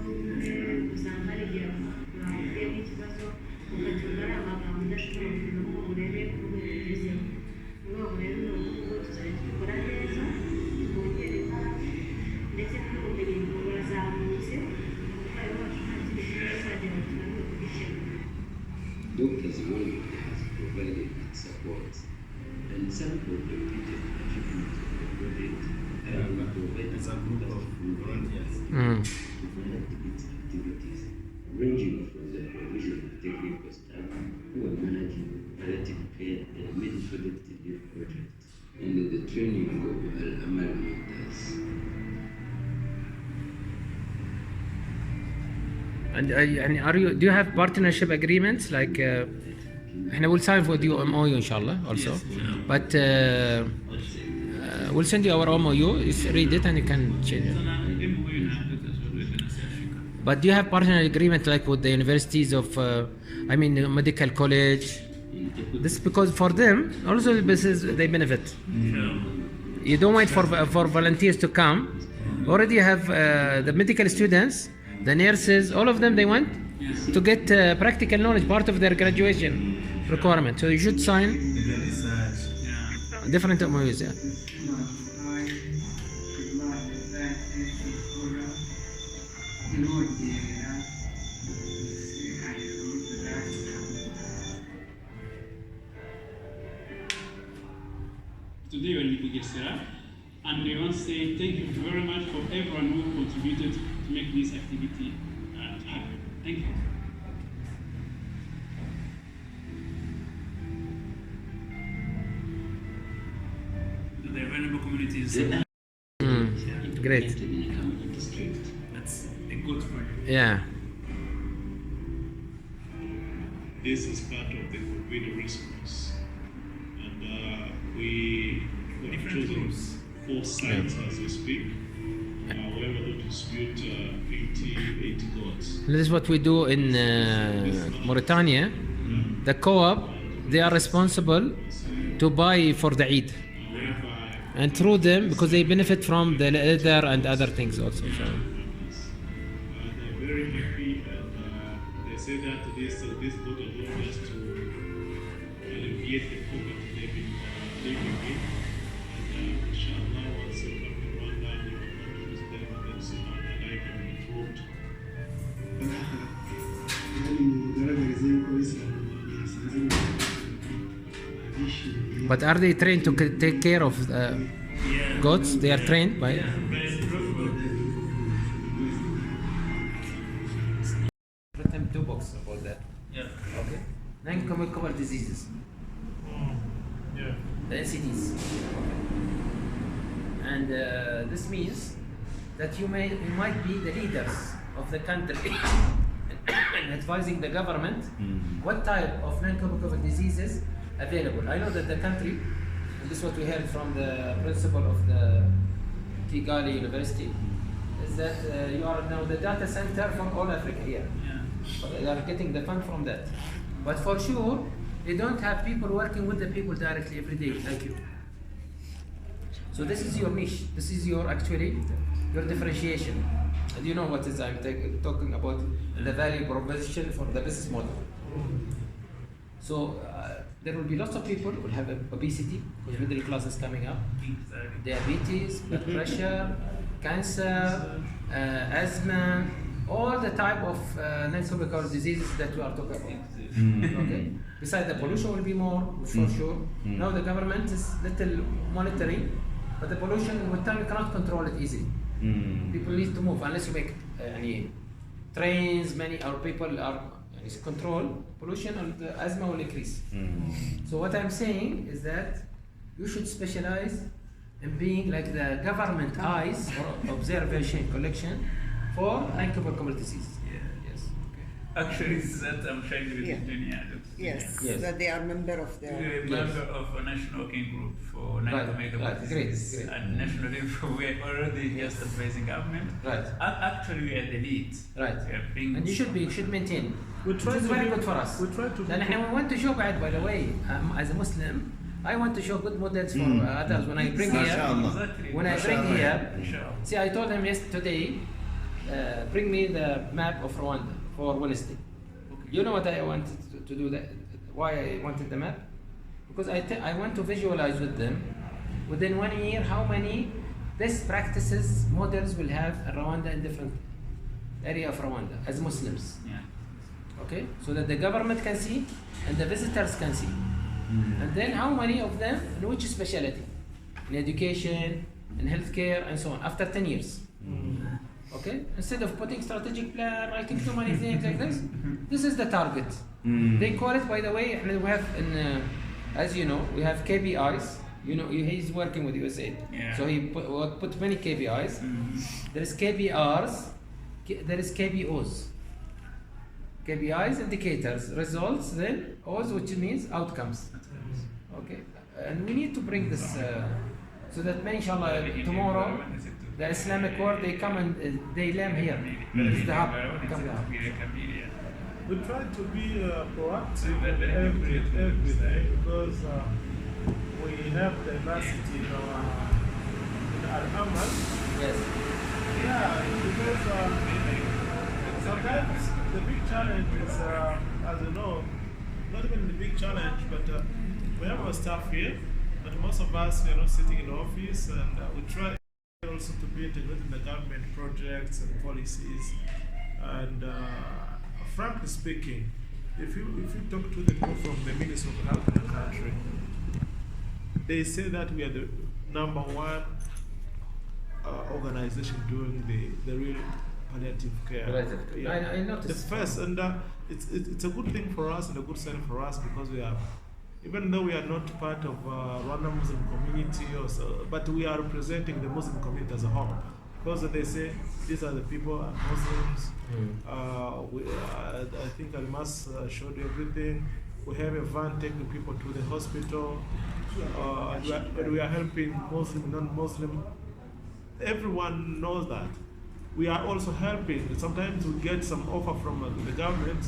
usanga hari igihe bahuye n'ikibazo ukagira ari amagambo udashobora kumenya ngo urebe ku rwego ugezeho. Mu rwego rero ni ukuvuga tuzajya tubikora neza twongere imbaraga ndetse n'ubumenyi burazamutse umurwayi wacu nta kindi kibazo azagera tunaniwe kugikemura. Doctors Worldwide has provided its support, and some of the biggest achievements of the project have been provided It's a group of volunteers. to conduct its activities, ranging from the provision of technical staff who are managing palliative care and medical relief projects, and the training of AL-Amal members. And do you have partnership agreements like احنا will sign for the MOU inshallah also, but we'll send you our MOU, read it and you can change it. But do you have partner agreement like with the universities of medical college? This because for them also this is they benefit. You don't wait for volunteers to come. Already you have the medical students, the nurses, all of them they want to get practical knowledge, part of their graduation requirement. So you should sign different MOUs. Yeah. Today we're in Bugesera, and we want to say thank you very much for everyone who contributed to make this activity happen. Thank you. The vulnerable communities. Great. That's a good point. Yeah. This is part of the COVID response, and we have chosen 4 sites as we speak. We're able to distribute 80 goats. This is what we do in Mauritania. The co-op, they are responsible to buy for the Eid. And through them, because they benefit from the leather and other things also. So. They're very happy, and they say that this goat allows us to alleviate the poverty they've been living in. And inshallah, once we come to Rwanda and we come to visit them, But are they trained to take care of goats? They are trained by. Written 2 books about that. Yeah. Okay. Non-communicable diseases. Yeah. The NCDs. Okay. And this means that you might be the leaders of the country in advising the government what type of non-communicable diseases available. I know that the country, and this is what we heard from the principal of the Kigali University, is that you are now the data center for all Africa here. Yeah. They are getting the fund from that. But for sure, they don't have people working with the people directly every day like you. So this is your niche. This is your your differentiation. And you know what is I'm talking about the value proposition for the business model. So there will be lots of people who will have obesity because middle class is coming up, diabetes, blood pressure, cancer, asthma, all the type of non-communicable diseases that we are talking about. Okay. Besides, the pollution will be more for sure. Now the government is little monitoring, but the pollution with time you cannot control it easily. People need to move unless you make any trains. Many our people are control pollution, and the asthma will increase. So what I'm saying is that you should specialize in being like the government eyes or observation collection for non-communicable diseases. Yes. Okay. Actually, it's that I'm trying to Yeah. engineer. Yes, Yes. that they are member of the. We're a member of a national working group for non-communicable right. Great, diseases. great. And nationally, we're already just advising government. Right. Actually, we are the lead. Right. We are being And you should maintain. We try Which is to very be- good for us. we try to be- And we want to show, by the way, as a Muslim, I want to show good models for others. When I bring here, Exactly. when I bring here, Inshallah. see, I told them yesterday, bring me the map of Rwanda for Wednesday. You know what I wanted to do that? Why I wanted the map? Because I want to visualize with them within 1 year how many best practices models will have in Rwanda in different area of Rwanda as Muslims. Yeah. Okay, so that the government can see and the visitors can see. And then how many of them in which specialty? In education, in healthcare, and so on, after 10 years. Okay, instead of putting strategic plan, writing too many things like this is the target. They call it, by the way, and we have, as you know, we have KPIs. You know, he's working with USAID, Yeah. so he put many KPIs. There is KPRs, there is KPOs. KPIs, indicators, results, then O's, which means outcomes. Okay, and we need to bring this so that, inshallah, tomorrow the Islamic world they come and they land here. It's the hub. Come down. We try to be proactive every day because we have diversity in Al-Amal. Yes. Yeah, because sometimes the big challenge is, as you know, not even the big challenge, but we have our staff here, but most of us are not sitting in the office, and we try also to be integrated in the government projects and policies. And frankly speaking, if you talk to the people from the Ministry of Health in the country, they say that we are the #1 organization doing the real palliative care. I noticed. The first, and it's a good thing for us and a good sign for us because we are, even though we are not part of Rwanda Muslim community, but we are representing the Muslim community as a whole. Because they say these are the people, are Muslims. I think Almas showed you everything. We have a van taking people to the hospital, and we are helping Muslim, non-Muslim. Everyone knows that. We are also helping. Sometimes we get some offer from the government,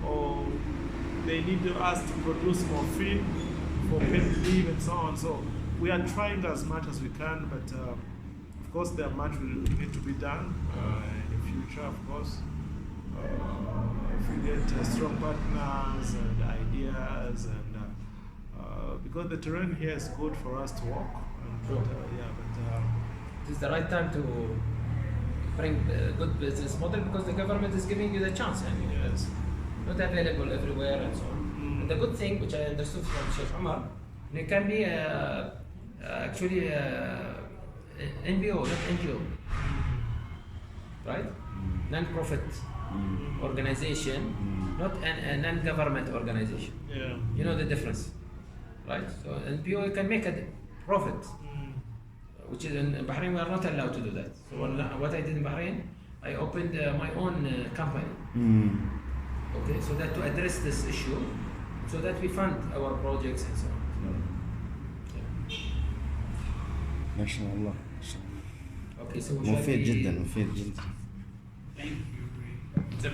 or they need us to produce more fee for paid leave and so on. So we are trying as much as we can, but of course there much will need to be done in the future, of course. If we get strong partners and ideas, and because the terrain here is good for us to walk. And, It is the right time to bring a good business model because the government is giving you the chance. I mean, it's not available everywhere and so on. And the good thing, which I understood from Sheikh Umar, It can be actually NPO, not NGO, right? Non-profit organization, not a non-government organization. Yeah. You know the difference, right? So NPO can make a profit, which is in Bahrain we are not allowed to do that. So what I did in Bahrain, I opened my own company. Okay, so that to address this issue, so that we fund our projects and so on. ما شاء الله. Okay, so مفيد جدا مفيد جدا. It's a